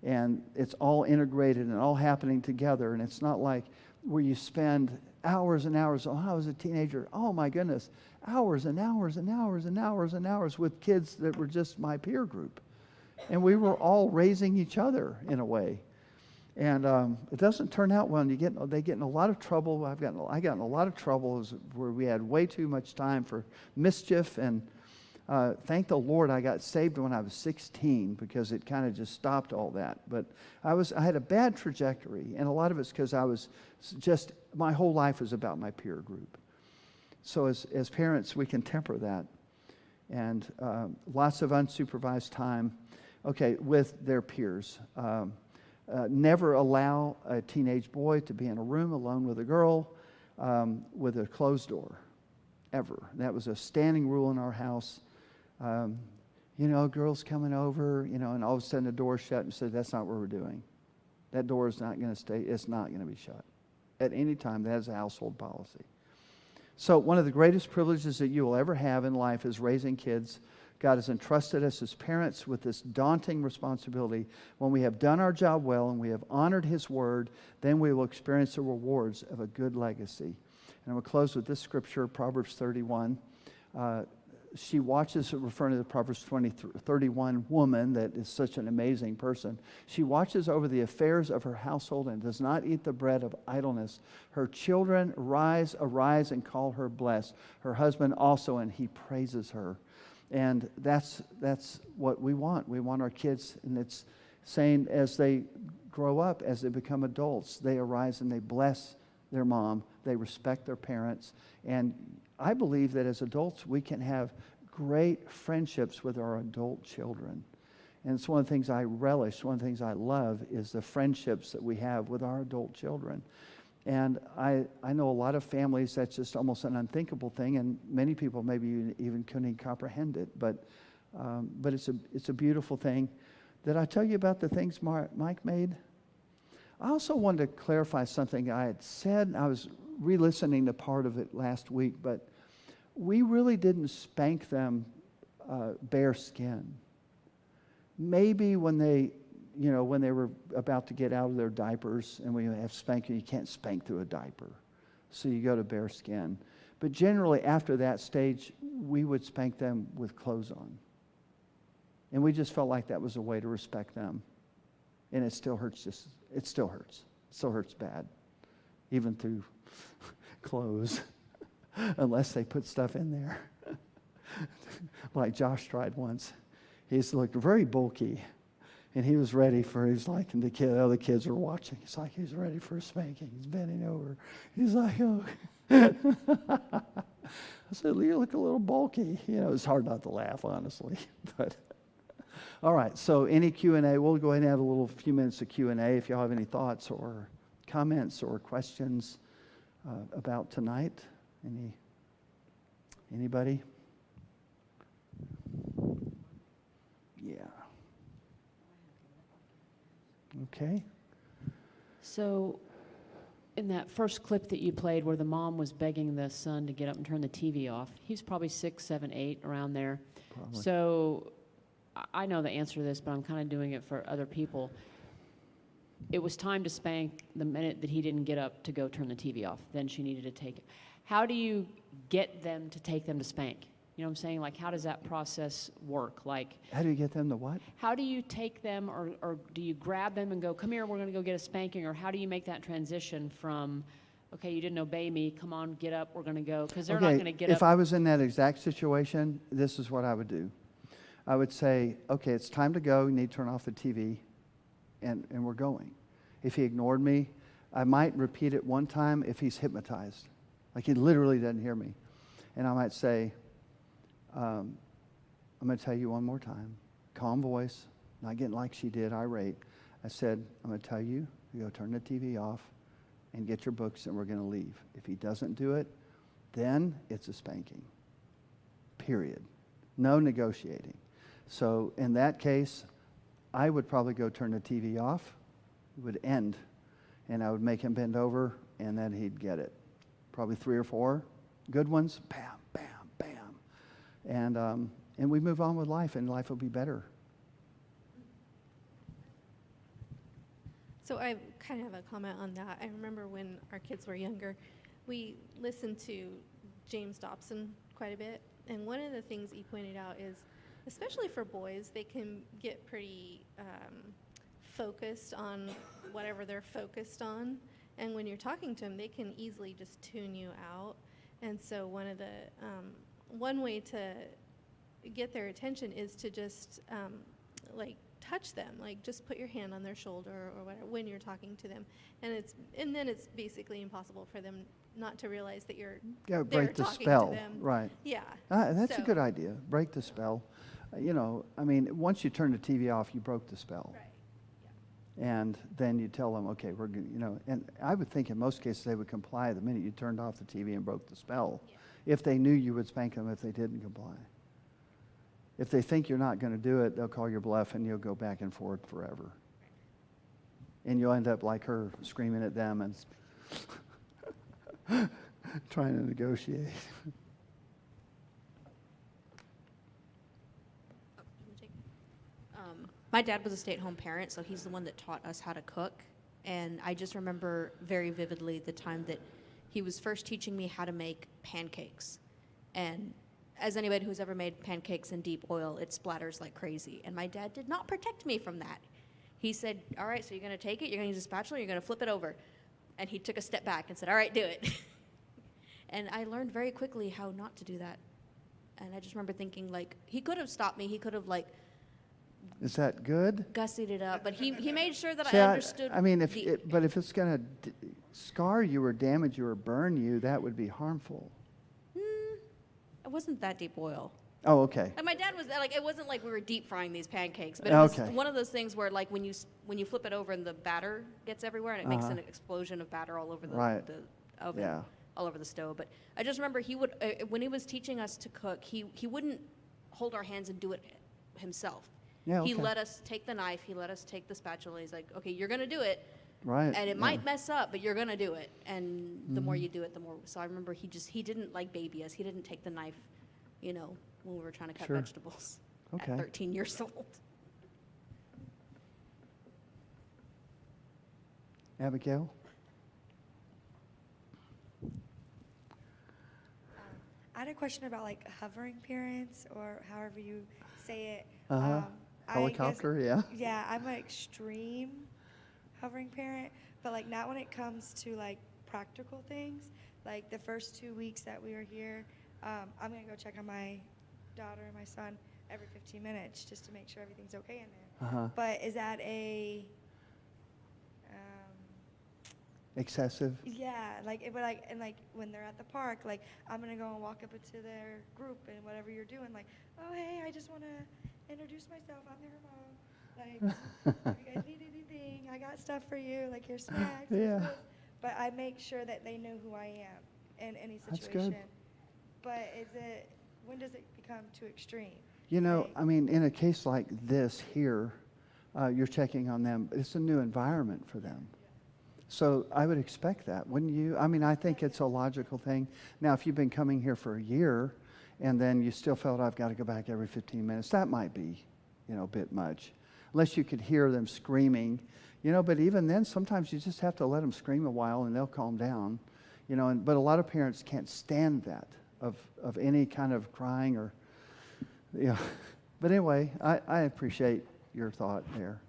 and it's all integrated and all happening together. And it's not like where you spend hours and hours. Oh, I was a teenager. Oh my goodness, hours and hours and hours and hours and hours with kids that were just my peer group. And we were all raising each other in a way. And it doesn't turn out well. And they get in a lot of trouble. I got in a lot of trouble where we had way too much time for mischief. And thank the Lord I got saved when I was 16 because it kind of just stopped all that. But I had a bad trajectory. And a lot of it's because my whole life was about my peer group. So as parents, we can temper that. And lots of unsupervised time. Okay, with their peers. Never allow a teenage boy to be in a room alone with a girl with a closed door, ever. That was a standing rule in our house. Girls coming over, and all of a sudden the door's shut and said, that's not what we're doing. That door is not going to stay, it's not going to be shut. At any time, that is a household policy. So one of the greatest privileges that you will ever have in life is raising kids. God has entrusted us as parents with this daunting responsibility. When we have done our job well and we have honored His word, then we will experience the rewards of a good legacy. And I'm going to close with this scripture, Proverbs 31. She watches, referring to the Proverbs 31 woman that is such an amazing person. She watches over the affairs of her household and does not eat the bread of idleness. Her children arise and call her blessed. Her husband also, and he praises her. And that's what we want. We want our kids, and it's saying as they grow up, as they become adults, they arise and they bless their mom. They respect their parents. And I believe that as adults, we can have great friendships with our adult children. And it's one of the things I relish, one of the things I love is the friendships that we have with our adult children. And I know a lot of families, that's just almost an unthinkable thing, and many people maybe even couldn't comprehend it. But it's a beautiful thing. Did I tell you about the things Mike made? I also wanted to clarify something I had said. I was re-listening to part of it last week, but we really didn't spank them bare skin. Maybe when they were about to get out of their diapers, and we have spanking, you can't spank through a diaper, so you go to bare skin. But generally, after that stage, we would spank them with clothes on, and we just felt like that was a way to respect them. And it still hurts. It still hurts bad, even through clothes, unless they put stuff in there. Like Josh tried once. He's looked very bulky, and he was ready for. He's like, and the other kids are watching. He's like, he's ready for a spanking. He's bending over. He's like, oh. I said, you look a little bulky. It's hard not to laugh, honestly, but. All right, so any Q&A, we'll go ahead and have a few minutes of Q&A if y'all have any thoughts or comments or questions about tonight. Anybody? Yeah. Okay. So in that first clip that you played where the mom was begging the son to get up and turn the TV off, he's probably 6, 7, 8, around there. Probably. So I know the answer to this, but I'm kind of doing it for other people. It was time to spank the minute that he didn't get up to go turn the TV off. Then she needed to take it. How do you get them to take them to spank? You know what I'm saying? Like, how does that process work? Like, How do you get them to what? how do you take them, or do you grab them and go, come here, we're going to go get a spanking? Or how do you make that transition from, okay, you didn't obey me, come on, get up, we're going to go? Because they're not going to get up. If I was in that exact situation, this is what I would do. I would say, okay, it's time to go. You need to turn off the TV, and we're going. If he ignored me, I might repeat it one time if he's hypnotized. Like he literally doesn't hear me. And I might say, I'm going to tell you one more time. Calm voice, not getting like she did, irate. I said, I'm going to tell you, go turn the TV off and get your books, and we're going to leave. If he doesn't do it, then it's a spanking. Period. No negotiating. So in that case, I would probably go turn the TV off. It would end, and I would make him bend over, and then he'd get it. Probably 3 or 4 good ones. Bam, bam, bam. And we move on with life, and life will be better. So I kind of have a comment on that. I remember when our kids were younger, we listened to James Dobson quite a bit. And one of the things he pointed out is, especially for boys, they can get pretty focused on whatever they're focused on. And when you're talking to them, they can easily just tune you out. And so one way to get their attention is to just touch them, like just put your hand on their shoulder or whatever when you're talking to them. And then it's basically impossible for them not to realize that you're there break the talking spell. to them. Right. Yeah. That's a So- good idea. Break the spell. Once you turn the TV off, you broke the spell. Right. And then you tell them, okay, we're going and I would think in most cases they would comply the minute you turned off the TV and broke the spell. Yeah. If they knew you would spank them if they didn't comply. If they think you're not going to do it, they'll call your bluff, and you'll go back and forth forever. And you'll end up like her, screaming at them and trying to negotiate. My dad was a stay-at-home parent, so he's the one that taught us how to cook. And I just remember very vividly the time that he was first teaching me how to make pancakes. And as anybody who's ever made pancakes in deep oil, it splatters like crazy. And my dad did not protect me from that. He said, all right, so you're going to take it, you're going to use a spatula, you're going to flip it over. And he took a step back and said, all right, do it. And I learned very quickly how not to do that. And I just remember thinking, like, he could have stopped me. He could have, like, Is that good? gussied it up. But he made sure that See, I understood. But if it's going to scar you or damage you or burn you, that would be harmful. It wasn't that deep oil. Oh, okay. And my dad was like, it wasn't like we were deep frying these pancakes, but it was Okay. one of those things where like when you flip it over and the batter gets everywhere and it makes Uh-huh. an explosion of batter all over Right. the oven, Yeah. all over the stove. But I just remember he would when he was teaching us to cook, he wouldn't hold our hands and do it himself. Yeah, He okay. let us take the knife, he let us take the spatula. He's like, okay, you're gonna do it. Right. And it yeah. might mess up, but you're gonna do it. And the more Mm-hmm. you do it, the more. So I remember he didn't like baby us. He didn't take the knife, when we were trying to cut Sure. vegetables Okay. at 13 years old. Abigail? I had a question about like hovering parents or however you say it. Uh-huh. I Helicopter, guess, yeah. Yeah, I'm an extreme hovering parent, but like not when it comes to like practical things. Like the first 2 weeks that we were here, I'm gonna go check on my daughter and my son every 15 minutes just to make sure everything's okay in there. Uh-huh. But is that a Excessive? yeah, like when they're at the park, like I'm gonna go and walk up into their group and whatever you're doing, like, oh hey, I just wanna introduce myself, I'm their mom. Like, if you guys need anything, I got stuff for you, like here's snacks. here's Yeah. this. But I make sure that they know who I am in any That's situation. good. But when does it become too extreme? You know, Like, I mean, in a case like this here, you're checking on them. It's a new environment for them. So I would expect that, wouldn't you? I mean, I think it's a logical thing. Now, if you've been coming here for a year and then you still felt I've got to go back every 15 minutes, that might be, a bit much. Unless you could hear them screaming, but even then, sometimes you just have to let them scream a while and they'll calm down, but a lot of parents can't stand that of any kind of crying or, But anyway, I appreciate your thought there.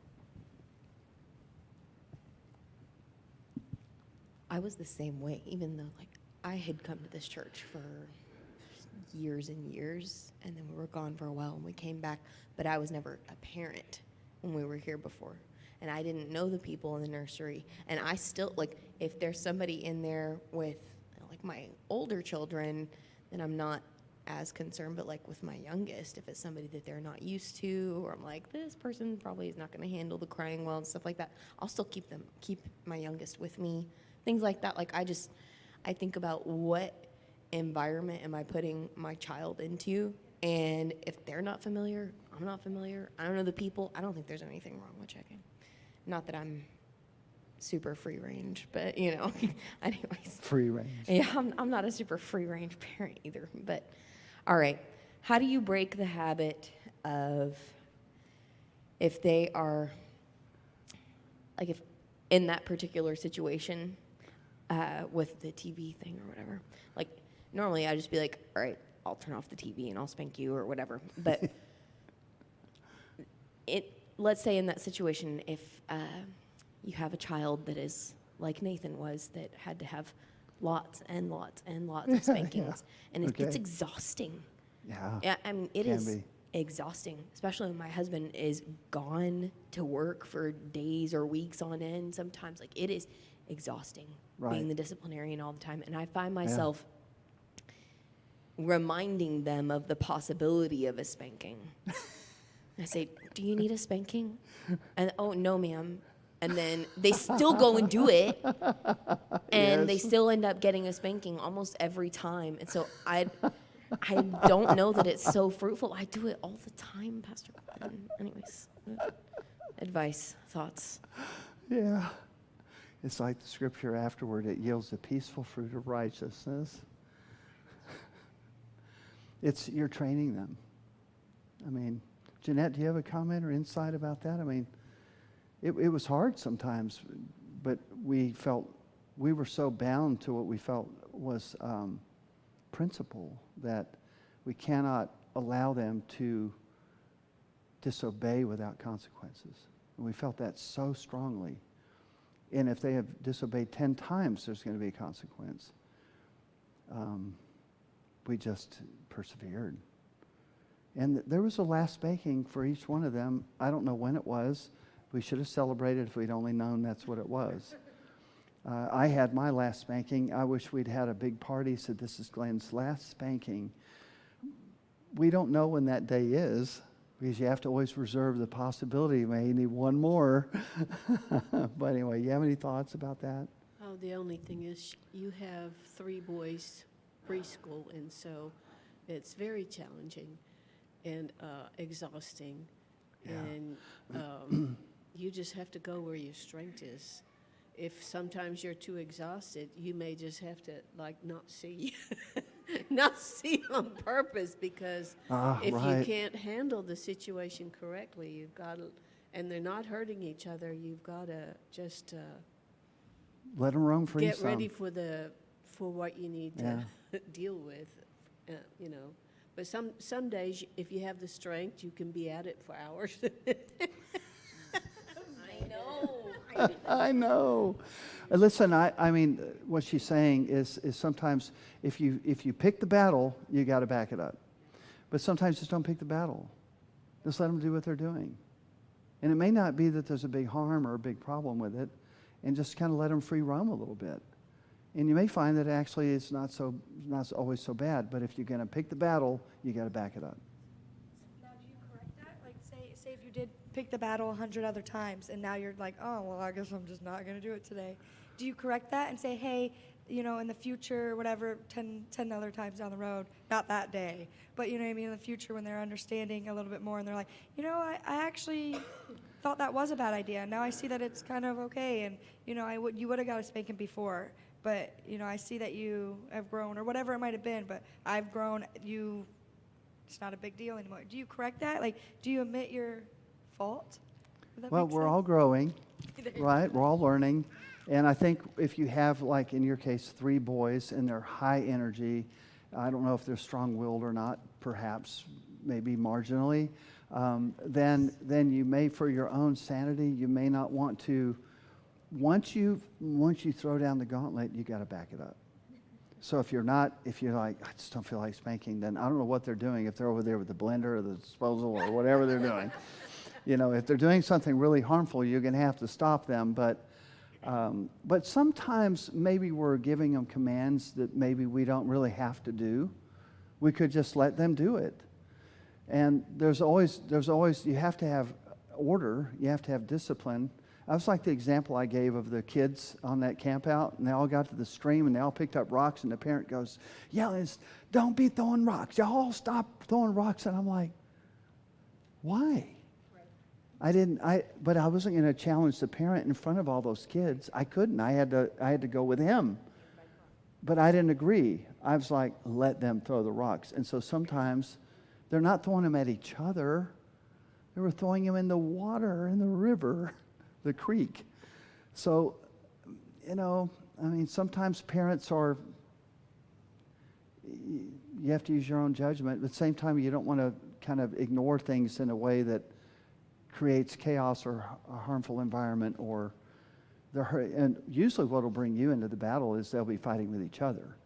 I was the same way, even though like I had come to this church for years and years, and then we were gone for a while and we came back, but I was never a parent when we were here before. And I didn't know the people in the nursery. And I still, like, if there's somebody in there with, like, my older children, then I'm not as concerned. But, like, with my youngest, if it's somebody that they're not used to, or I'm like, this person probably is not going to handle the crying well and stuff like that, I'll still keep my youngest with me. Things like that. Like, I think about what environment am I putting my child into, and if they're not familiar, I'm not familiar, I don't know the people, I don't think there's anything wrong with checking. Not that I'm super free range, but anyways. Free range. Yeah, I'm not a super free range parent either, but all right. How do you break the habit of if they are, like if in that particular situation, with the TV thing or whatever. Like, normally I'd just be like, all right, I'll turn off the TV and I'll spank you or whatever. But let's say in that situation, if you have a child that is like Nathan was, that had to have lots and lots and lots of spankings, and it gets Okay. exhausting. Yeah. Yeah, I mean, it Can is be. exhausting, especially when my husband is gone to work for days or weeks on end. Sometimes, like, it is exhausting Right. being the disciplinarian all the time. And I find myself reminding them of the possibility of a spanking. I say, do you need a spanking? And, oh, no, ma'am. And then they still go and do it. And they Yes. still end up getting a spanking almost every time. And so I don't know that it's so fruitful. I do it all the time, Pastor Glenn. Anyways, advice, thoughts. Yeah. It's like the scripture afterward, it yields the peaceful fruit of righteousness. You're training them. I mean, Jeanette, do you have a comment or insight about that? I mean, it was hard sometimes, but we were so bound to what we felt was principle that we cannot allow them to disobey without consequences. And we felt that so strongly. And if they have disobeyed 10 times, there's going to be a consequence. We just persevered. And there was a last spanking for each one of them. I don't know when it was. We should have celebrated if we'd only known that's what it was. I had my last spanking. I wish we'd had a big party, said this is Glenn's last spanking. we don't know when that day is, because you have to always reserve the possibility you may need one more. But anyway, you have any thoughts about that? Oh, the only thing is you have 3 boys preschool, and so it's very challenging and exhausting. Yeah. And you just have to go where your strength is. If sometimes you're too exhausted, you may just have to not see, not see on purpose, because if right. you can't handle the situation correctly, you've got to, and they're not hurting each other, you've got to just Let them roam free get some. ready for what you need to deal with, you know. But some days, if you have the strength, you can be at it for hours. I know. Listen, I mean, what she's saying is sometimes if you pick the battle, you got to back it up. But sometimes just don't pick the battle. Just let them do what they're doing. And it may not be that there's a big harm or a big problem with it, and just kind of let them free roam a little bit. And you may find that actually it's not always so bad, but if you're going to pick the battle, you got to back it up. Now, do you correct that? Like, say if you did pick the battle 100 other times, and now you're like, oh, well, I guess I'm just not going to do it today. Do you correct that and say, hey, you know, in the future, whatever, 10 other times down the road, not that day, but you know what I mean, in the future when they're understanding a little bit more and they're like, you know, I actually thought that was a bad idea. Now I see that it's kind of okay, and, you know, you would have got a spanking before. But, you know, I see that you have grown, or whatever it might have been, but I've grown, it's not a big deal anymore. Do you correct that? Like, do you admit your fault? Well, we're all growing, right? We're all learning. And I think if you have, like in your case, 3 boys and they're high energy, I don't know if they're strong-willed or not, perhaps, maybe marginally, then you may, for your own sanity, you may not want to. Once you throw down the gauntlet, you got to back it up. So if you're like, I just don't feel like spanking, then I don't know what they're doing. If they're over there with the blender or the disposal or whatever they're doing, you know, if they're doing something really harmful, you're going to have to stop them. But sometimes maybe we're giving them commands that maybe we don't really have to do. We could just let them do it. And there's always you have to have order. You have to have discipline. I was like the example I gave of the kids on that camp out, and they all got to the stream, and they all picked up rocks, and the parent goes, yelling, don't be throwing rocks. Y'all all stop throwing rocks. And I'm like, why? But I wasn't going to challenge the parent in front of all those kids. I couldn't. I had to go with him. But I didn't agree. I was like, let them throw the rocks. And so sometimes they're not throwing them at each other. They were throwing them in the water, in the river, the creek. So, you know, I mean, sometimes parents you have to use your own judgment. But at the same time, you don't want to kind of ignore things in a way that creates chaos or a harmful environment, and usually what will bring you into the battle is they'll be fighting with each other.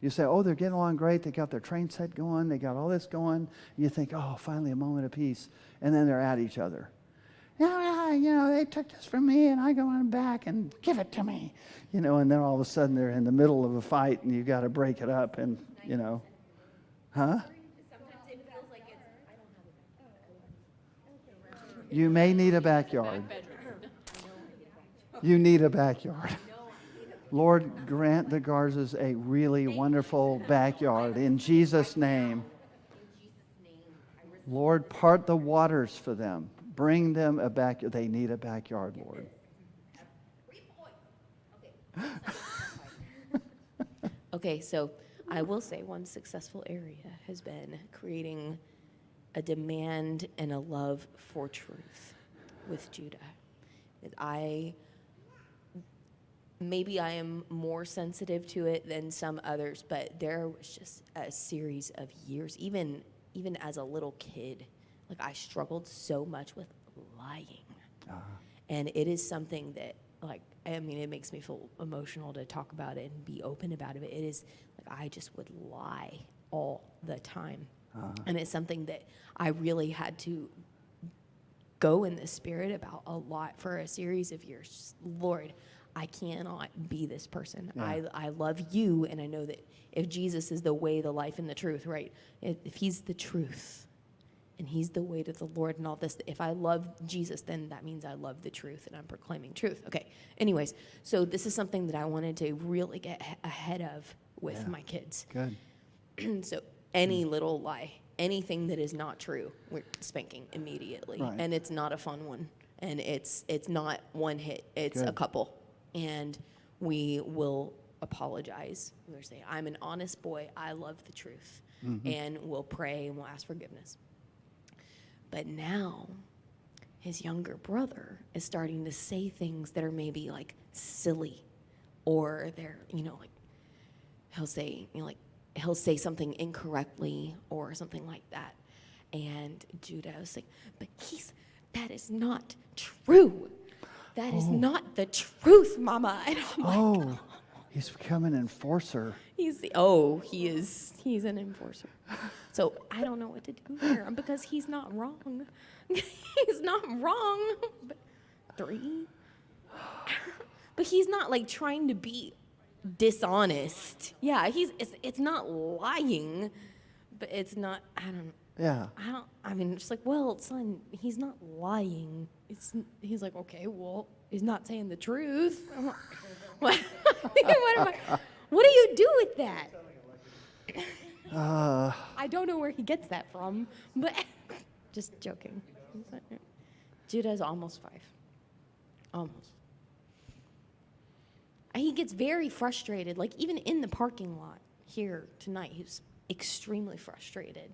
You say, oh, they're getting along great. They got their train set going. They got all this going. And you think, oh, finally a moment of peace. And then they're at each other. Yeah, you know, they took this from me, and I go on back and give it to me. You know, and then all of a sudden they're in the middle of a fight, and you got to break it up, and, you know. Huh? You may need a backyard. You need a backyard. Lord, grant the Garzas a really wonderful backyard in Jesus' name. Lord, part the waters for them. Bring them a backyard. They need a backyard, Lord. Okay, so I will say one successful area has been creating a demand and a love for truth with Judah. Maybe I am more sensitive to it than some others, but there was just a series of years, even as a little kid, like I struggled so much with lying. And it is something that, like, I mean, it makes me feel emotional to talk about it and be open about it. It is like I just would lie all the time. And it's something that I really had to go in the spirit about a lot for a series of years. Just, Lord, I cannot be this person. Yeah. I love you, and I know that if Jesus is the way, the life, and the truth, right? If he's the truth, and he's the way to the Lord and all this, if I love Jesus, then that means I love the truth, and I'm proclaiming truth. Okay, anyways, so this is something that I wanted to really get ahead of with my kids. Good. So any little lie, anything that is not true, we're spanking immediately. Right. And it's not a fun one. And it's not one hit, it's a Good. couple. And we will apologize. We'll say, I'm an honest boy, I love the truth. And we'll pray and we'll ask forgiveness. But now, his younger brother is starting to say things that are maybe like silly, or they're, like, he'll say something incorrectly or something like that. And Judah was like, but that is not true. That is not the truth, Mama. And I'm like, He's become an enforcer. he's an enforcer. So I don't know what to do here because he's not wrong. He's not wrong. But 3. But he's not like trying to be dishonest. Yeah, it's not lying, but it's not, I don't Yeah. it's like, well, son, he's not lying. He's like, okay, well, he's not saying the truth. I'm like, what do you do with that? I don't know where he gets that from, but just joking. Judah's almost 5. Almost. He gets very frustrated, like even in the parking lot here tonight, he was extremely frustrated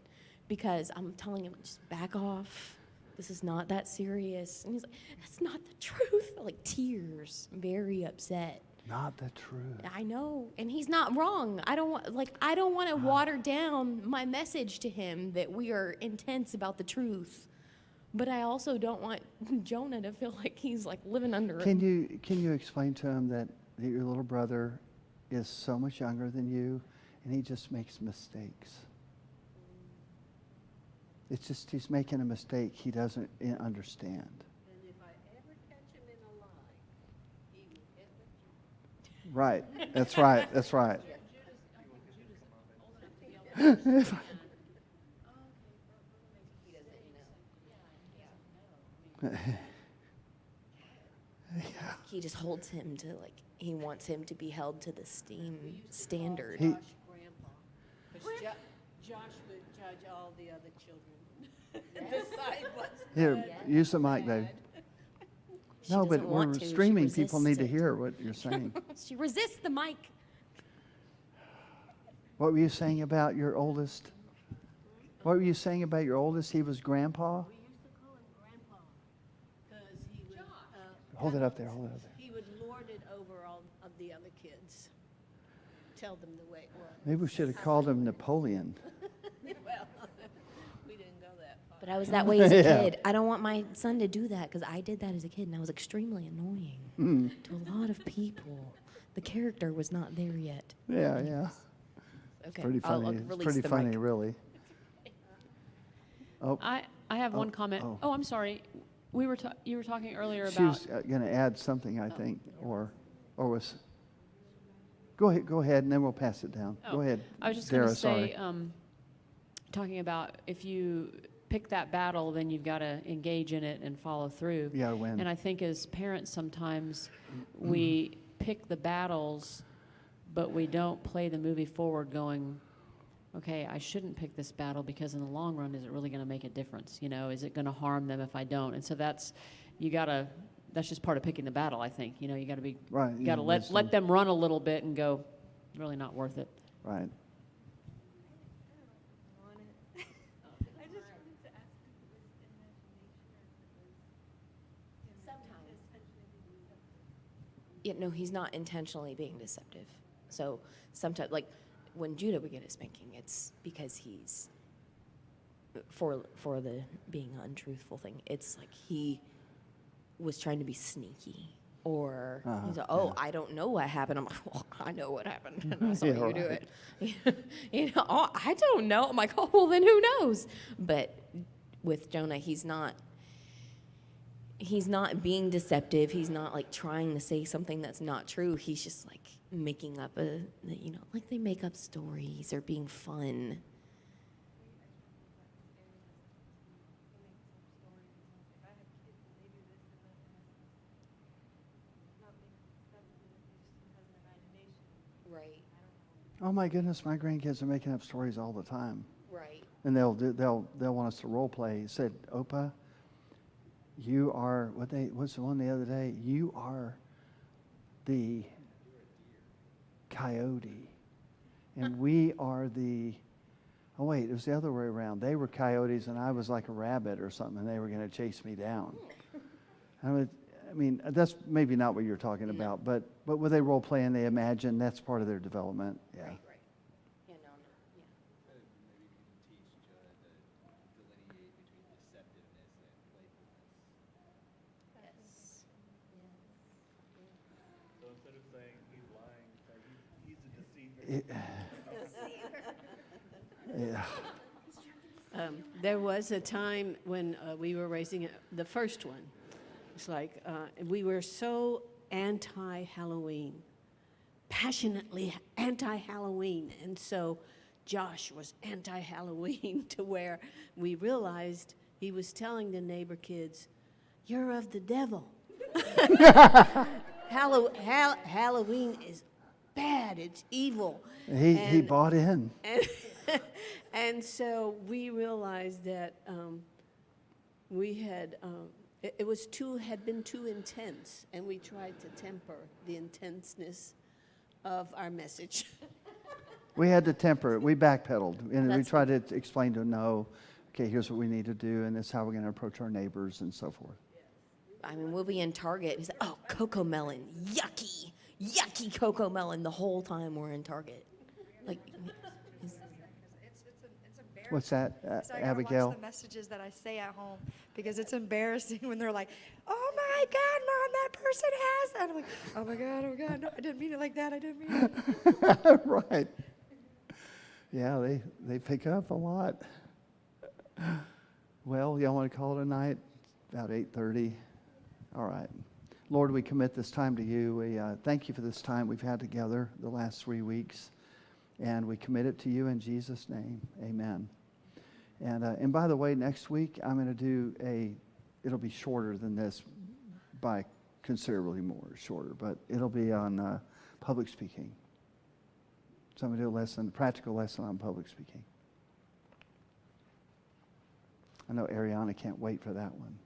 because I'm telling him, just back off. This is not that serious. And he's like, that's not the truth. Like tears, very upset. Not the truth. I know, and he's not wrong. I don't want to water down my message to him that we are intense about the truth. But I also don't want Jonah to feel like he's like living under Can you explain to him that your little brother is so much younger than you, and he just makes mistakes? It's just he's making a mistake he doesn't understand. And if I ever catch him in a lie, he will ever. Right. That's right. That's right. He just holds him to he wants him to be held to the standard. He- Josh grandpa. Because Josh would judge all the other children. Decide what's Here, use the mic, baby. She No, but doesn't want we're to. She streaming. People need resists to it. hear what you're saying. She resists the mic. What were you saying about your oldest? What were you saying about your oldest? He was grandpa? We used to call him grandpa. Because he would. Hold it up there. Hold it up there. He would lord it over all of the other kids. Tell them the way it was. Maybe we should have called him Napoleon. Well, we didn't go that far. But I was that way as a Yeah. kid. I don't want my son to do that because I did that as a kid and I was extremely annoying to a lot of people. The character was not there yet. Yeah, yeah. Okay, Pretty I'll funny. It's release pretty the funny, mic. really. Oh, I have one comment. oh. Oh, I'm sorry. You were talking earlier she about. was going to add something, I think, or was. Go ahead, and then we'll pass it down. Oh, Go ahead. I was just going Dara, to say, sorry. talking about if you pick that battle, then you've got to engage in it and follow through. You got to win. And I think as parents, sometimes we pick the battles, but we don't play the movie forward going, okay, I shouldn't pick this battle because in the long run, is it really going to make a difference? Is it going to harm them if I don't? And so that's just part of picking the battle, I think. You got to be, Right, you got to wisdom. let them run a little bit and go, really not worth it. Right. Yeah, no, he's not intentionally being deceptive. So sometimes, like when Judah would get a spanking, it's because he's for the being untruthful thing. It's like he was trying to be sneaky, or he's like, "Oh, I don't know what happened." I'm like, "Well, I know what happened, and I saw Yeah, you do right. it." "Oh, I don't know." I'm like, "Oh, well, then who knows?" But with Jonah, he's not. he's not being deceptive. He's not like trying to say something that's not true. He's just like making up like they make up stories or being fun. Right. Oh my goodness, my grandkids are making up stories all the time. Right. And they'll want us to role play. He said, Opa, you are what's the one the other day? You are the coyote. And we are oh wait, it was the other way around. They were coyotes and I was like a rabbit or something and they were going to chase me down. I mean, that's maybe not what you're talking about, but when they role play and they imagine, that's part of their development. Yeah. Right. Yeah, no, yeah. So instead of saying he's lying, say he's a deceiver. Yeah. There was a time when we were raising the first one. It's like we were so anti-Halloween, passionately anti-Halloween. And so Josh was anti-Halloween to where we realized he was telling the neighbor kids, "You're of the devil." Halloween is bad. It's evil. He bought in. And so we realized that we had had been too intense, and we tried to temper the intenseness of our message. We had to temper it. We backpedaled. And we That's tried to explain to them, no, okay, here's what we need to do, and this is how we're going to approach our neighbors and so forth. I mean, we'll be in Target. He's like, oh, cocoa melon, yucky, yucky cocoa melon the whole time we're in Target. Like, What's that, So I gotta Abigail? watch the messages that I say at home because it's embarrassing when they're like, "Oh my God, Mom, that person has," and I'm like, oh my God, no, I didn't mean it like that. I didn't mean it. Right. Yeah, they pick up a lot. Well, y'all want to call it a night? About 8:30. All right. Lord, we commit this time to you. We thank you for this time we've had together the last 3 weeks. And we commit it to you in Jesus' name. Amen. And by the way, next week I'm going to do it'll be shorter than this by considerably more shorter, but it'll be on public speaking. So I'm going to do a practical lesson on public speaking. I know Ariana can't wait for that one.